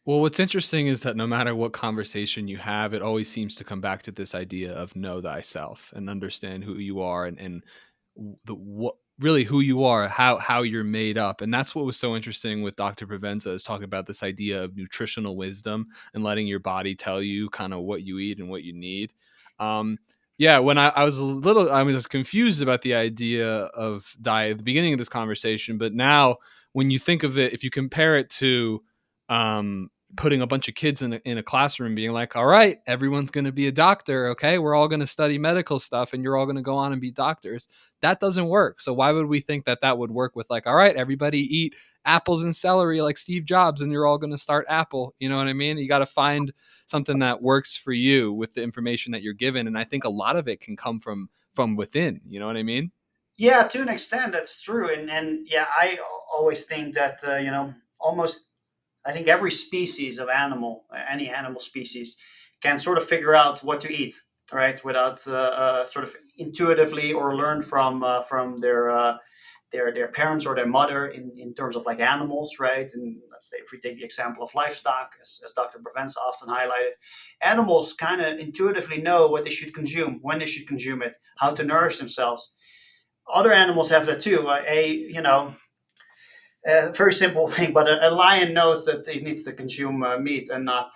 Well, what's interesting is that no matter what conversation you have, it always seems to come back to this idea of know thyself and understand who you are, and the what really who you are, how you're made up. And that's what was so interesting with Dr. Provenza, is talking about this idea of nutritional wisdom and letting your body tell you kind of what you eat and what you need. Um, yeah, when I was confused about the idea of diet at the beginning of this conversation, but now when you think of it, if you compare it to putting a bunch of kids in a classroom being like, all right, everyone's going to be a doctor. Okay. We're all going to study medical stuff and you're all going to go on and be doctors. That doesn't work. So why would we think that that would work with like, all right, everybody eat apples and celery like Steve Jobs and you're all going to start Apple. You know what I mean? You got to find something that works for you with the information that you're given. And I think a lot of it can come from within. You know what I mean? Yeah, to an extent, that's true. And yeah, I always think that almost I think every species of animal, any animal species, can sort of figure out what to eat, right, without sort of intuitively or learn from their parents or their mother in terms of like animals, right? And let's say if we take the example of livestock, as Dr. Provenza often highlighted, animals kind of intuitively know what they should consume, when they should consume it, how to nourish themselves. Other animals have that too. A very simple thing, but a lion knows that it needs to consume meat and not,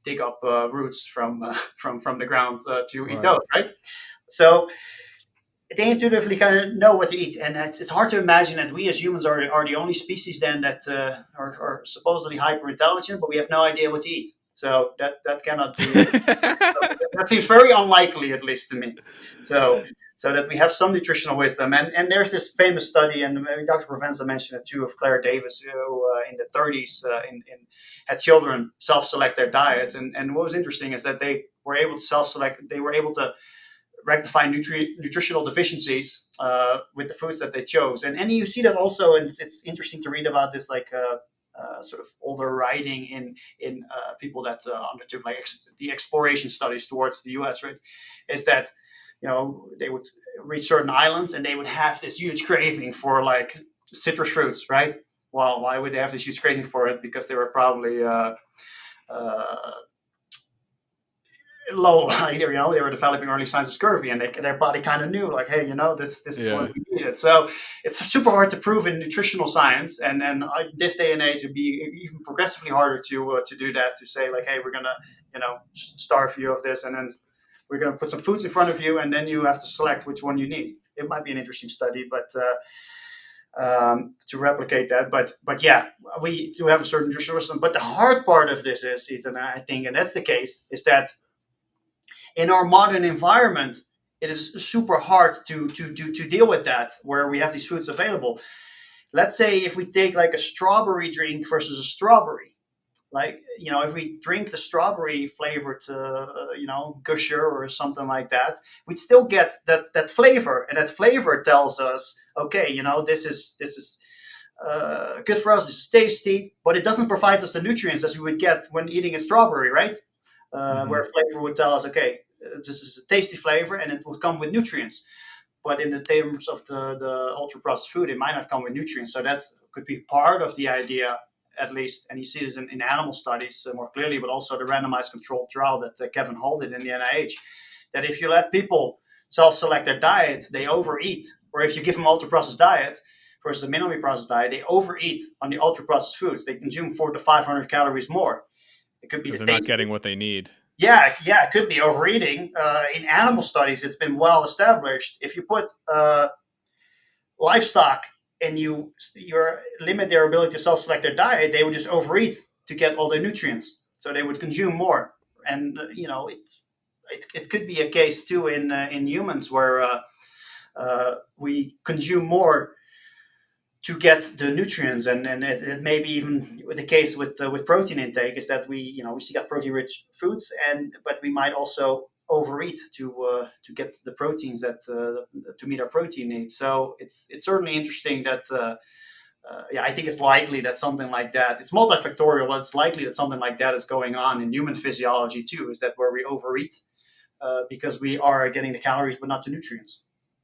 dig up roots from the ground to eat Right. those, right? So they intuitively kind of know what to eat, and it's hard to imagine that we as humans are the only species then that are supposedly hyper intelligent, but we have no idea what to eat. So that cannot be. That seems very unlikely, at least to me. So, so that we have some nutritional wisdom, and there's this famous study, and maybe Dr. Provenza mentioned it too, of Claire Davis, who in the 30s had children self-select their diets, and what was interesting is that they were able to self-select. They were able to rectify nutritional deficiencies with the foods that they chose, and you see that also, and it's interesting to read about this, like. Sort of older writing in people that undertook like the exploration studies towards the U.S. Right, is that they would reach certain islands and they would have this huge craving for like citrus fruits, right? Well, why would they have this huge craving for it? Because they were probably uh, low, they were developing early signs of scurvy, and their body kind of knew, like, hey, this is what Yeah. we needed. So it's super hard to prove in nutritional science, and then this day and age, it'd be even progressively harder to do that. To say like, hey, we're gonna starve you of this, and then we're gonna put some foods in front of you, and then you have to select which one you need. It might be an interesting study, but. To replicate that, but yeah, we do have a certain nutritional system. But the hard part of this is, Ethan, I think, and that's the case, is that in our modern environment, it is super hard to deal with that where we have these foods available. Let's say if we take like a strawberry drink versus a strawberry, like, if we drink the strawberry flavored gusher or something like that, we'd still get that flavor, and that flavor tells us, okay, this is good for us, this is tasty, but it doesn't provide us the nutrients as we would get when eating a strawberry, right? Hmm. Where flavor would tell us, okay, this is a tasty flavor and it will come with nutrients. But in the terms of the ultra processed food, it might not come with nutrients. So that's could be part of the idea, at least. And you see this in animal studies more clearly, but also the randomized controlled trial that Kevin Hall did in the NIH. That if you let people self-select their diet, they overeat. Or if you give them ultra processed diet versus a minimally processed diet, they overeat on the ultra processed foods. They consume 400 to 500 calories more. It could be Because the they're not taste. getting what they need. Yeah, it could be overeating. In animal studies, it's been well established. If you put livestock and you limit their ability to self-select their diet, they would just overeat to get all their nutrients. So they would consume more. And it could be a case too in humans where we consume more to get the nutrients, and it may be even the case with protein intake is that we seek out protein rich foods, but we might also overeat to get the proteins that to meet our protein needs. So it's certainly interesting that I think it's likely that something like that, it's multifactorial, but it's likely that something like that is going on in human physiology too, is that where we overeat because we are getting the calories but not the nutrients.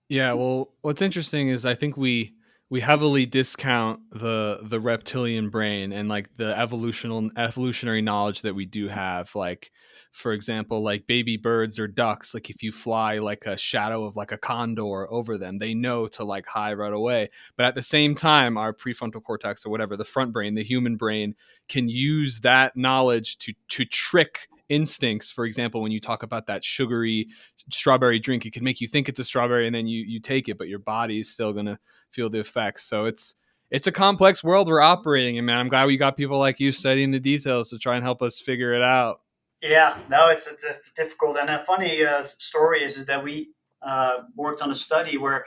Yeah, well, what's interesting is I think we heavily discount the reptilian brain and like the evolutionary knowledge that we do have. Like, for example, like baby birds or ducks, like if you fly like a shadow of like a condor over them, they know to like hide right away. But at the same time, our prefrontal cortex or whatever, the front brain, the human brain, can use that knowledge to trick instincts. For example, when you talk about that sugary strawberry drink, it can make you think it's a strawberry and then you take it, but your body is still going to feel the effects. So it's a complex world we're operating in, man. I'm glad we got people like you studying the details to try and help us figure it out. Yeah, no, it's difficult. And a funny story is that we worked on a study where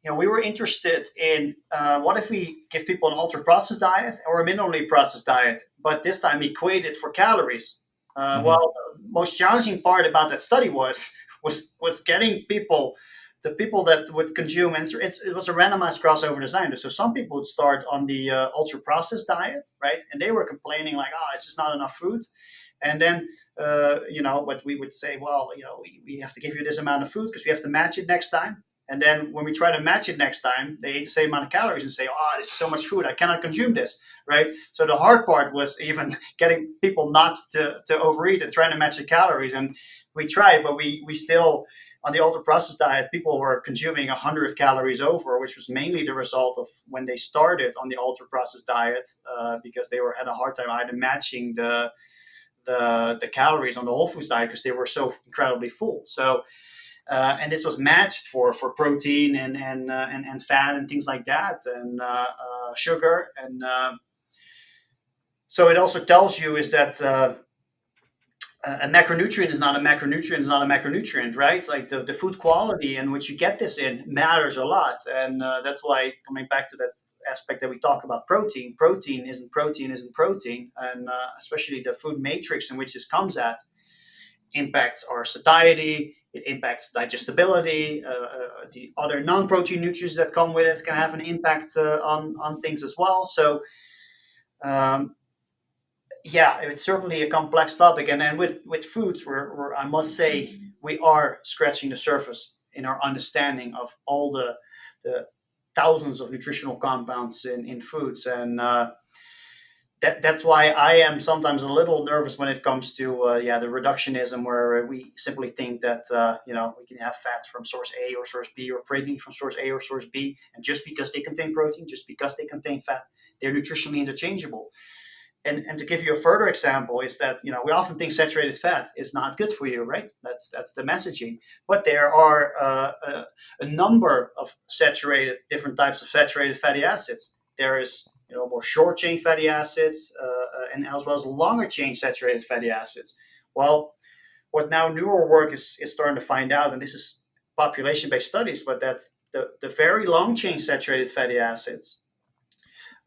we were interested in what if we give people an ultra processed diet or a minimally processed diet, but this time equate it for calories. Hmm. Well, the most challenging part about that study was getting people, the people that would consume, and it was a randomized crossover design. So some people would start on the ultra processed diet, right, and they were complaining like, oh, it's just not enough food, and then but we would say, well, we have to give you this amount of food because we have to match it next time. And then when we try to match it next time, they eat the same amount of calories and say, oh, this is so much food, I cannot consume this, right? So the hard part was even getting people not to overeat and trying to match the calories. And we tried, but we still, on the ultra processed diet, people were consuming 100 calories over, which was mainly the result of when they started on the ultra processed diet because they had a hard time either matching the calories on the whole foods diet because they were so incredibly full. So and this was matched for protein and fat and things like that, and sugar, and so it also tells you is that a macronutrient is not a macronutrient is not a macronutrient, right? Like the food quality in which you get this in matters a lot, and that's why, coming back to that aspect that we talk about, protein isn't protein, and especially the food matrix in which this comes at impacts our satiety, it impacts digestibility. The other non-protein nutrients that come with it can have an impact on things as well. So, um, yeah, it's certainly a complex topic. And then with foods, I must say, we are scratching the surface in our understanding of all the thousands of nutritional compounds in foods. And that's why I am sometimes a little nervous when it comes to the reductionism, where we simply think that we can have fat from source A or source B, or protein from source A or source B, and just because they contain protein, just because they contain fat, they're nutritionally interchangeable. And to give you a further example is that we often think saturated fat is not good for you, right? That's the messaging, but there are a number of different types of saturated fatty acids. There is more short chain fatty acids and as well as longer chain saturated fatty acids. Well, what now newer work is starting to find out, and this is population-based studies, but that the very long-chain saturated fatty acids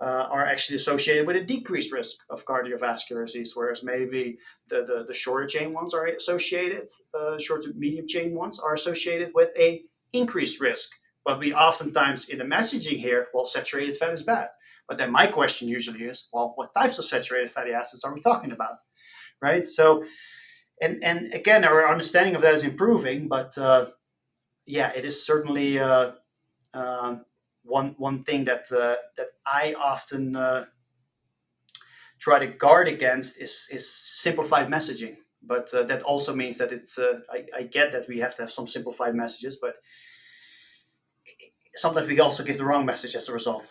are actually associated with a decreased risk of cardiovascular disease, whereas maybe the shorter chain ones are associated, short to medium chain ones are associated with a increased risk. But we oftentimes in the messaging here, well, saturated fat is bad. But then my question usually is, well, what types of saturated fatty acids are we talking about, right? So, and again, our understanding of that is improving, but yeah, it is certainly um, one thing that I often try to guard against is simplified messaging. But that also means that it's I get that we have to have some simplified messages, but sometimes we also give the wrong message as a result.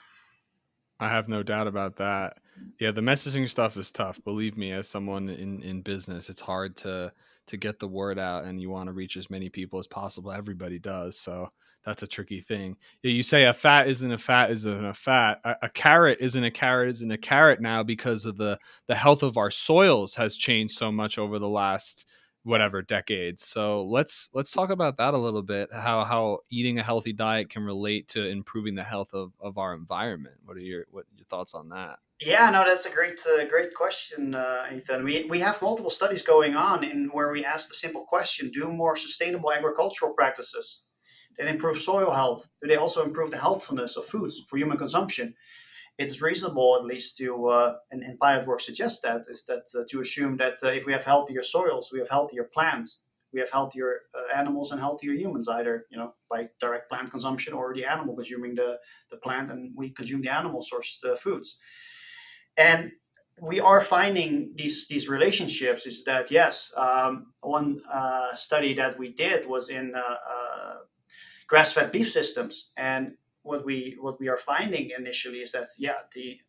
I have no doubt about that. Yeah, the messaging stuff is tough. Believe me, as someone in business, it's hard to get the word out, and you want to reach as many people as possible. Everybody does, so that's a tricky thing. Yeah, you say a fat isn't a fat isn't a fat. A carrot isn't a carrot isn't a carrot now because of the health of our soils has changed so much over the last whatever decades. So let's talk about that a little bit. How eating a healthy diet can relate to improving the health of our environment. What are your thoughts on that? Yeah, no, that's a great question, Ethan. We have multiple studies going on in where we ask the simple question: do more sustainable agricultural practices that improve soil health? Do they also improve the healthfulness of foods for human consumption? It's reasonable, at least, to and pilot work suggests that is that to assume that if we have healthier soils, we have healthier plants, we have healthier animals and healthier humans, either by direct plant consumption or the animal consuming the plant, and we consume the animal sourced foods. And we are finding these relationships. Is that yes? One study that we did was in grass-fed beef systems, and what we are finding initially is that yeah, the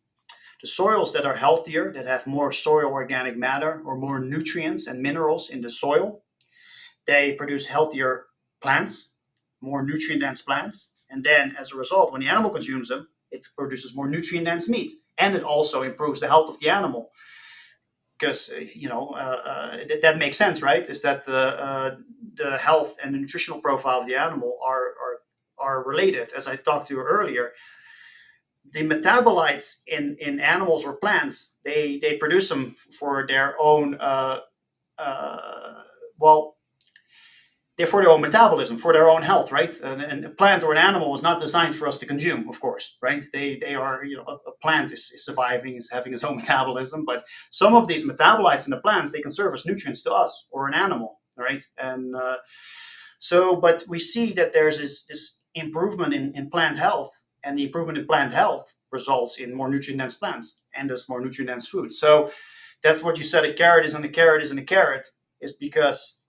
soils that are healthier, that have more soil organic matter or more nutrients and minerals in the soil, they produce healthier plants, more nutrient dense plants, and then as a result, when the animal consumes them, it produces more nutrient dense meat, and it also improves the health of the animal. Because that makes sense, right? Is that the health and the nutritional profile of the animal are related. As I talked to you earlier, the metabolites in animals or plants, they produce them for their own uh, well, they're for their own metabolism, for their own health, right? And a plant or an animal is not designed for us to consume, of course, right? They are, a plant is surviving, is having its own metabolism, but some of these metabolites in the plants, they can serve as nutrients to us or an animal, right? And but we see that there's this improvement in plant health, and the improvement in plant health results in more nutrient dense plants and thus more nutrient dense food. So that's what you said: a carrot isn't a carrot isn't a carrot, is because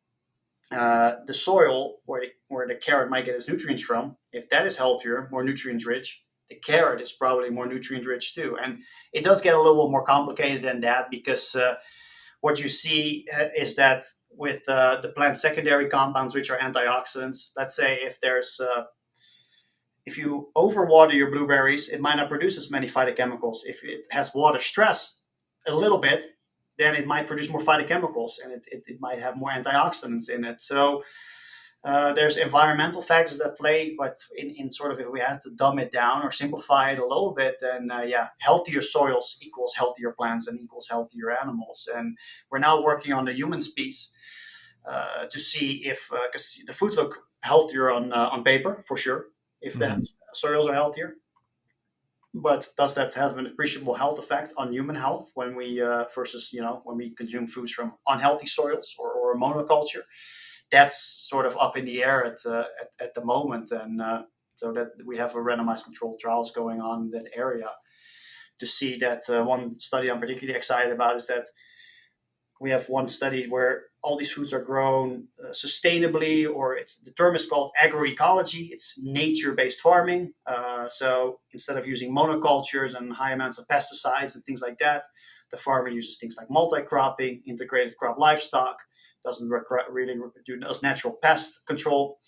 the soil where the carrot might get its nutrients from, if that is healthier, more nutrient rich, the carrot is probably more nutrient rich too. And it does get a little bit more complicated than that, because what you see is that with the plant secondary compounds, which are antioxidants, let's say if you overwater your blueberries, it might not produce as many phytochemicals. If it has water stress a little bit, then it might produce more phytochemicals, and it might have more antioxidants in it. So there's environmental factors that play, but in sort of, if we had to dumb it down or simplify it a little bit, then yeah, healthier soils equals healthier plants and equals healthier animals. And we're now working on the human piece to see if, because the foods look healthier on paper for sure, if the Mhm. soils are healthier. But does that have an appreciable health effect on human health when we versus when we consume foods from unhealthy soils or a monoculture? That's sort of up in the air at the moment, and so that we have a randomized controlled trials going on in that area to see that. One study I'm particularly excited about is that we have one study where all these foods are grown sustainably, or the term is called agroecology. It's nature-based farming. So instead of using monocultures and high amounts of pesticides and things like that, the farmer uses things like multi-cropping, integrated crop livestock, doesn't really do as natural pest control.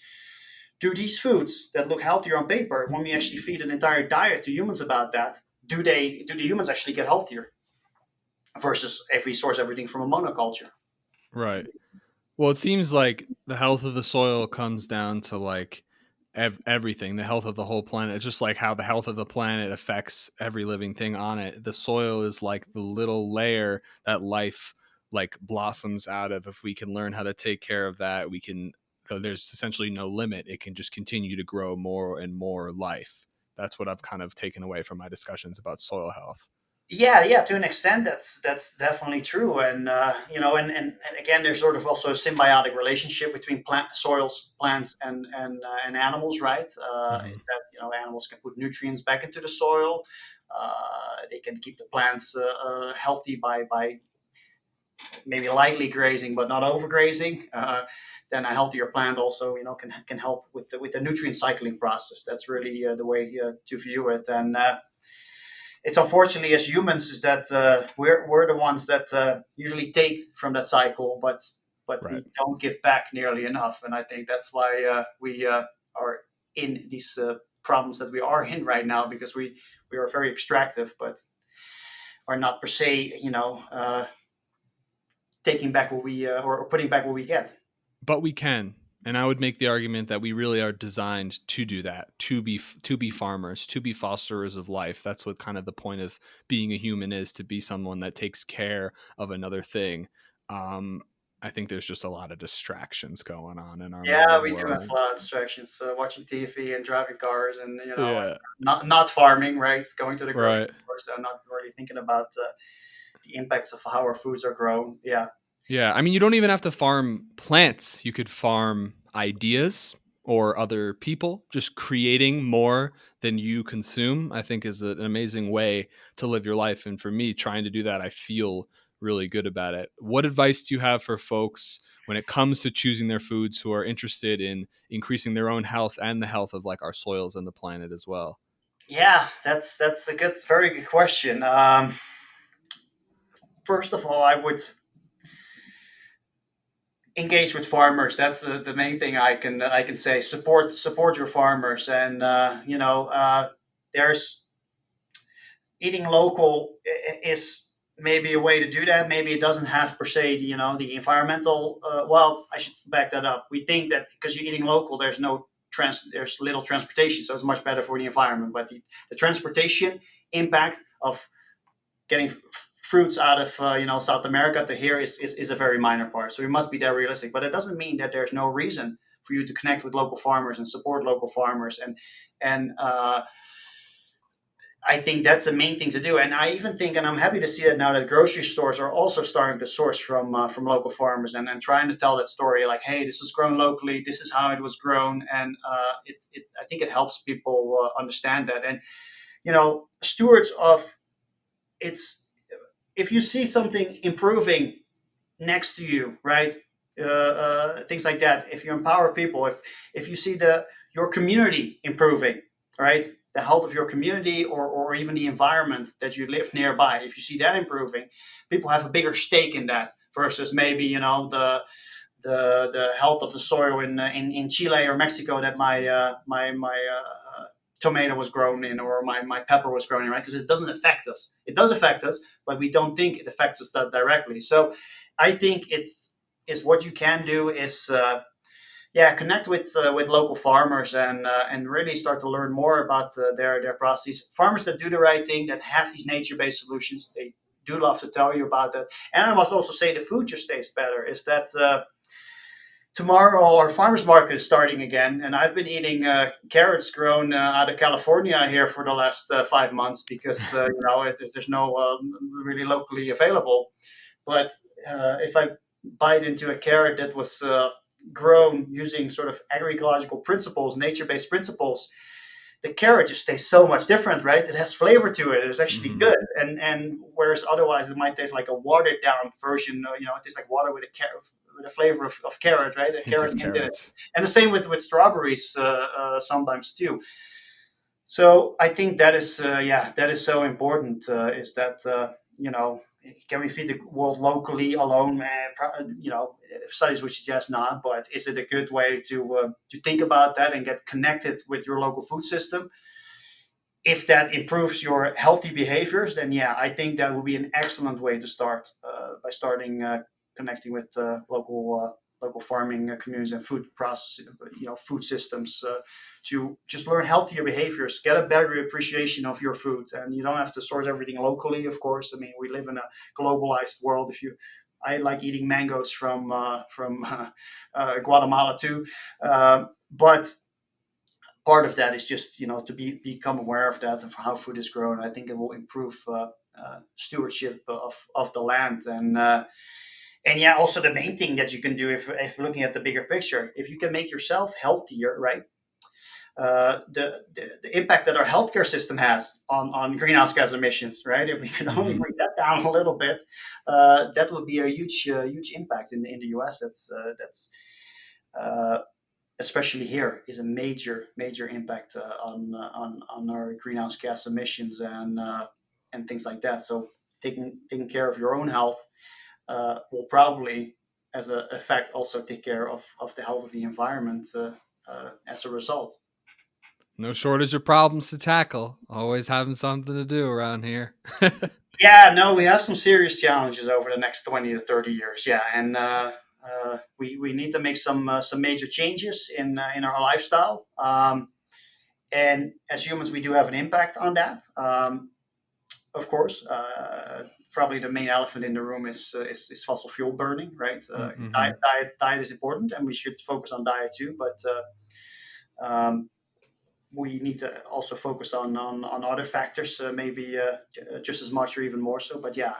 Do these foods that look healthier on paper, when we actually feed an entire diet to humans about that, do the humans actually get healthier versus if we source everything from a monoculture? Right. Well, it seems like the health of the soil comes down to like everything, the health of the whole planet. It's just like how the health of the planet affects every living thing on it. The soil is like the little layer that life like blossoms out of. If we can learn how to take care of that, we can, there's essentially no limit. It can just continue to grow more and more life. That's what I've kind of taken away from my discussions about soil health. Yeah, yeah, to an extent, that's definitely true, and and again, there's sort of also a symbiotic relationship between soils, plants, and animals, right? Mm-hmm. Is that animals can put nutrients back into the soil, they can keep the plants healthy by maybe lightly grazing but not overgrazing. Then a healthier plant also can help with the nutrient cycling process. That's really the way to view it, and it's unfortunately as humans is that we're the ones that usually take from that cycle, but Right. we don't give back nearly enough, and I think that's why we are in these problems that we are in right now, because we are very extractive, but are not per se taking back what we or putting back what we get. But we can, and I would make the argument that we really are designed to do that, to be farmers, to be fosterers of life. That's what kind of the point of being a human is, to be someone that takes care of another thing. um I think there's just a lot of distractions going on in our Yeah, modern we do have world. a lot of distractions, watching TV and driving cars, and and Yeah. not farming, right? Going to the grocery Right. store, so not really thinking about the impacts of how our foods are grown. Yeah, Yeah, I mean, you don't even have to farm plants. You could farm ideas or other people. Just creating more than you consume, I think, is an amazing way to live your life. And for me, trying to do that, I feel really good about it. What advice do you have for folks when it comes to choosing their foods who are interested in increasing their own health and the health of like our soils and the planet as well? yeah, that's a very good question. First of all, I would engage with farmers. That's the main thing I can say. Support your farmers, and there's eating local is maybe a way to do that. Maybe it doesn't have per se the environmental. Well, I should back that up. We think that because you're eating local, there's little transportation, so it's much better for the environment. But the transportation impact of getting fruits out of South America to here is a very minor part. So we must be there realistic. But it doesn't mean that there's no reason for you to connect with local farmers and support local farmers, and I think that's the main thing to do. And I even think, and I'm happy to see that now, that grocery stores are also starting to source from local farmers, and trying to tell that story, like, hey, this is grown locally, this is how it was grown, and I think it helps people understand that. And stewards of it's if you see something improving next to you, right? Things like that. If you empower people, if you see your community improving, right? The health of your community, or even the environment that you live nearby, if you see that improving, people have a bigger stake in that versus maybe the health of the soil in Chile or Mexico that my tomato was grown in, or my pepper was grown in, right? Because it doesn't affect us. It does affect us, but we don't think it affects us that directly. So I think it's is what you can do is connect with local farmers, and really start to learn more about their processes. Farmers that do the right thing, that have these nature based solutions, they do love to tell you about that. And I must also say, the food just tastes better. Is that tomorrow our farmers market is starting again, and I've been eating carrots grown out of California here for the last 5 months, because there's no really locally available. But if I bite into a carrot that was grown using sort of agroecological principles, nature-based principles, the carrot just tastes so much different, right? It has flavor to it. It's actually Hmm. good, and whereas otherwise it might taste like a watered down version. It tastes like water with a carrot, with a flavor of carrot, right? A Hint carrot of hint in it, carrots. and the same with strawberries sometimes too. So I think that is so important. Is that can we feed the world locally alone? Studies would suggest not. But is it a good way to think about that and get connected with your local food system? If that improves your healthy behaviors, then yeah, I think that would be an excellent way to start by starting connecting with local local farming communities and food process, food systems, to just learn healthier behaviors, get a better appreciation of your food, and you don't have to source everything locally. Of course, I mean, we live in a globalized world. I like eating mangoes from Guatemala too, but part of that is just to become aware of that, of how food is grown. I think it will improve stewardship of the land, and yeah, also the main thing that you can do, if looking at the bigger picture, if you can make yourself healthier, right? The impact that our healthcare system has on greenhouse gas emissions, right? If we can only Hmm. bring that down a little bit, that would be a huge impact in the U.S. That's uh, especially here, is a major impact on our greenhouse gas emissions and things like that. So taking care of your own health will probably, as a effect, also take care of the health of the environment as a result. No shortage of problems to tackle. Always having something to do around here. Yeah, no, we have some serious challenges over the next 20 to 30 years. Yeah, and we need to make some major changes in our lifestyle. And as humans, we do have an impact on that. Of course, probably the main elephant in the room is fossil fuel burning, right? Hmm. Diet is important, and we should focus on diet too. But um, we need to also focus on other factors, maybe just as much or even more so. But yeah,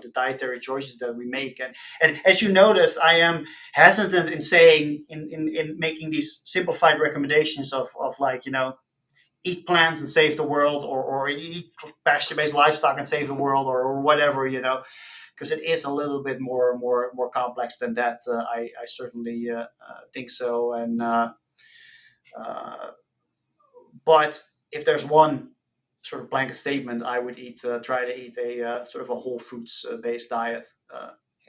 the dietary choices that we make, and as you notice, I am hesitant in saying in making these simplified recommendations of like, eat plants and save the world, or eat pasture-based livestock and save the world, or whatever, because it is a little bit more complex than that. I certainly think so, and uh, but if there's one sort of blanket statement, I would try to eat a sort of a whole foods based diet.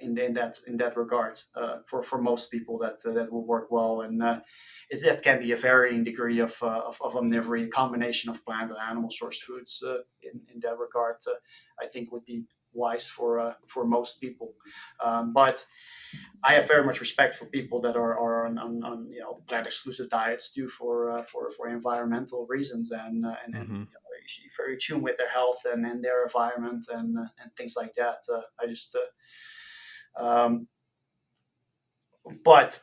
In that regard, for most people, that will work well, and that can be a varying degree of omnivory, a combination of plant and animal source foods. In that regard, I think would be wise for most people. But I have very much respect for people that are on plant exclusive diets too, for environmental reasons, and Hmm. very tuned with their health and their environment, and things like that. I just um, but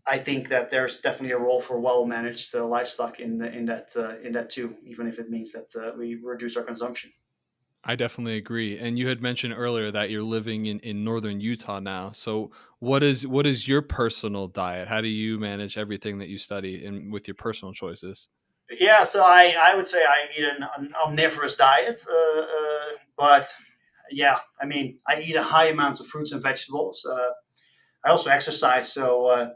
I think that there's definitely a role for well managed livestock in that too, even if it means that we reduce our consumption. I definitely agree. And you had mentioned earlier that you're living in northern Utah now. So what is your personal diet? How do you manage everything that you study in with your personal choices? Yeah, so I would say I eat an omnivorous diet, but yeah, I mean, I eat a high amount of fruits and vegetables. I also exercise, so I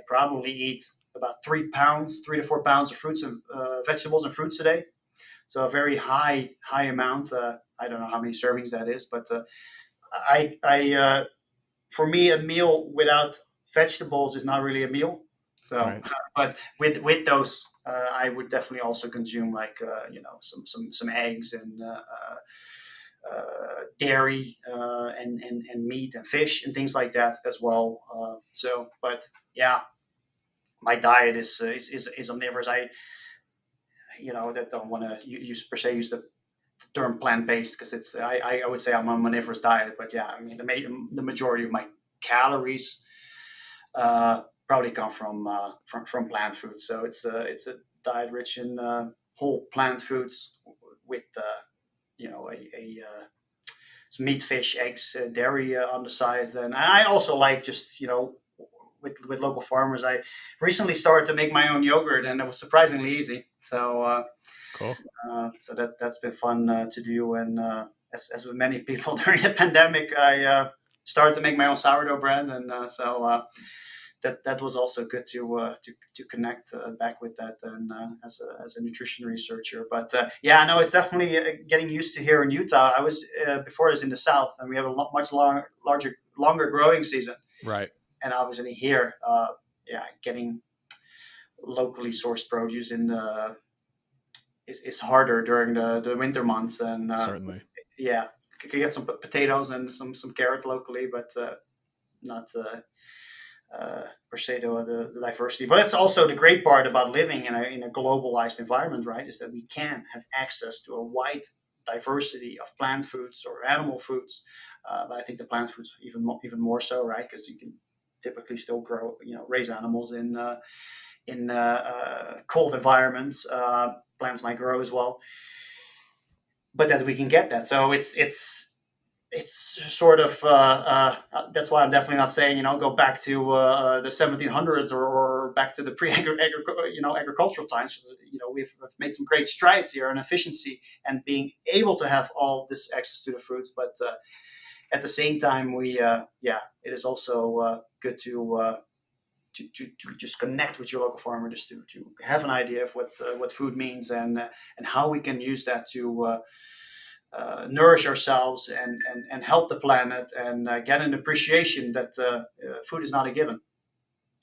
probably eat about 3 pounds, 3 to 4 pounds of fruits and vegetables and fruits a day. So a very high amount. I don't know how many servings that is, but I for me, a meal without vegetables is not really a meal. So, Right. but with those, I would definitely also consume, like, some eggs and dairy, and meat and fish and things like that as well. So, but yeah, my diet is omnivorous. That don't want to use per se use the term plant based, because I would say I'm on a omnivorous diet. But yeah, I mean, the majority of my calories probably come from plant foods. So it's a diet rich in whole plant foods with some meat, fish, eggs, dairy on the side. And I also like, just with local farmers. I recently started to make my own yogurt, and it was surprisingly easy. Cool. So that's been fun to do. And as with many people during the pandemic, I started to make my own sourdough bread, and that was also good to connect back with that, and as a nutrition researcher. But yeah, no, it's definitely getting used to here in Utah. I was before this in the South, and we have a much longer growing season, Right. and obviously here, yeah, getting locally sourced produce is harder during the winter months, and Certainly. yeah, you can get some potatoes and some carrot locally, but not per se the diversity. But it's also the great part about living in a globalized environment, right? Is that we can have access to a wide diversity of plant foods or animal foods. But I think the plant foods even more so, right? Because you can typically still grow, raise animals in cold environments. Plants might grow as well, but that we can get that. So it's sort of that's why I'm definitely not saying go back to the 1700s or back to the agricultural times. We've made some great strides here in efficiency and being able to have all this access to the foods, but at the same time it is also good to just connect with your local farmer, just to have an idea of what food means and how we can use that to nourish ourselves and help the planet and get an appreciation that food is not a given.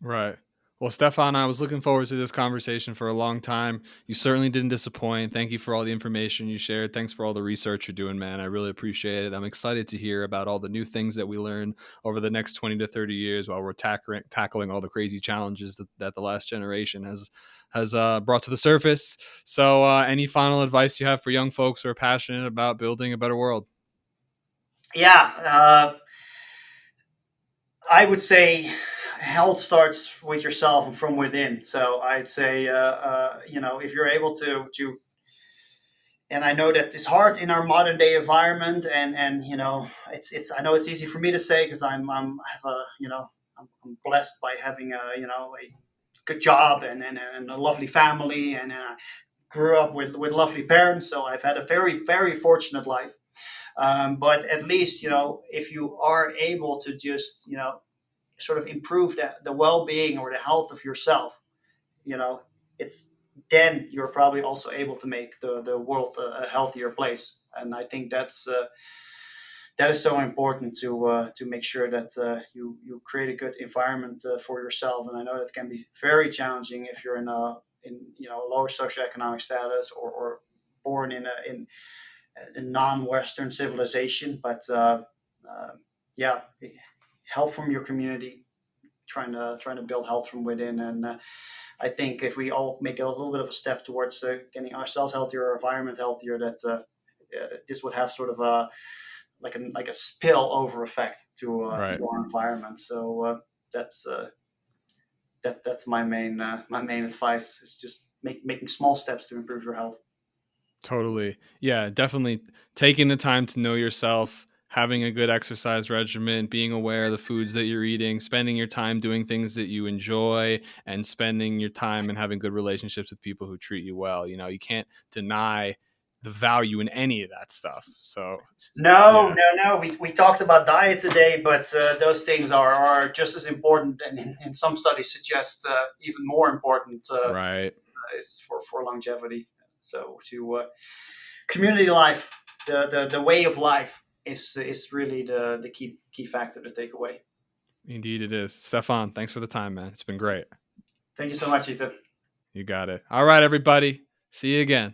Right. Well, Stephan, I was looking forward to this conversation for a long time. You certainly didn't disappoint. Thank you for all the information you shared. Thanks for all the research you're doing, man. I really appreciate it. I'm excited to hear about all the new things that we learn over the next 20 to 30 years while we're tackling all the crazy challenges that the last generation has brought to the surface. So any final advice you have for young folks who are passionate about building a better world? Yeah, I would say health starts with yourself and from within. So I'd say, if you're able to, and I know that it's hard in our modern day environment, and it's I know it's easy for me to say because I have a I'm blessed by having a good job and a lovely family, and I grew up with lovely parents, so I've had a very very fortunate life. But at least if you are able to just sort of improve the well-being or the health of yourself, it's then you're probably also able to make the world a healthier place. And I think that is so important to make sure that you create a good environment for yourself. And I know that can be very challenging if you're in a lower socioeconomic status or born in a non-Western civilization. But yeah, help from your community, trying to build health from within. And I think if we all make a little bit of a step towards getting ourselves healthier, our environment healthier, that this would have sort of a like a spill over effect Right. to our environment. So that's that's my main advice is just making small steps to improve your health. Totally. Yeah, definitely taking the time to know yourself, having a good exercise regimen, being aware of the foods that you're eating, spending your time doing things that you enjoy, and spending your time and having good relationships with people who treat you well. You can't deny the value in any of that stuff. So, No, yeah, no, no. We talked about diet today, but those things are just as important, and in some studies suggest even more important right. is for longevity. So to community life, the way of life is really the key factor to take away. Indeed it is. Stefan, thanks for the time, man. It's been great. Thank you so much, Ethan. You got it. All right, everybody. See you again.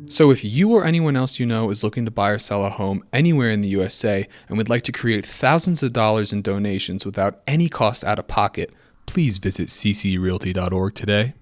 So if you or anyone else you know is looking to buy or sell a home anywhere in the USA and would like to create thousands of dollars in donations without any cost out of pocket, please visit ccrealty.org today.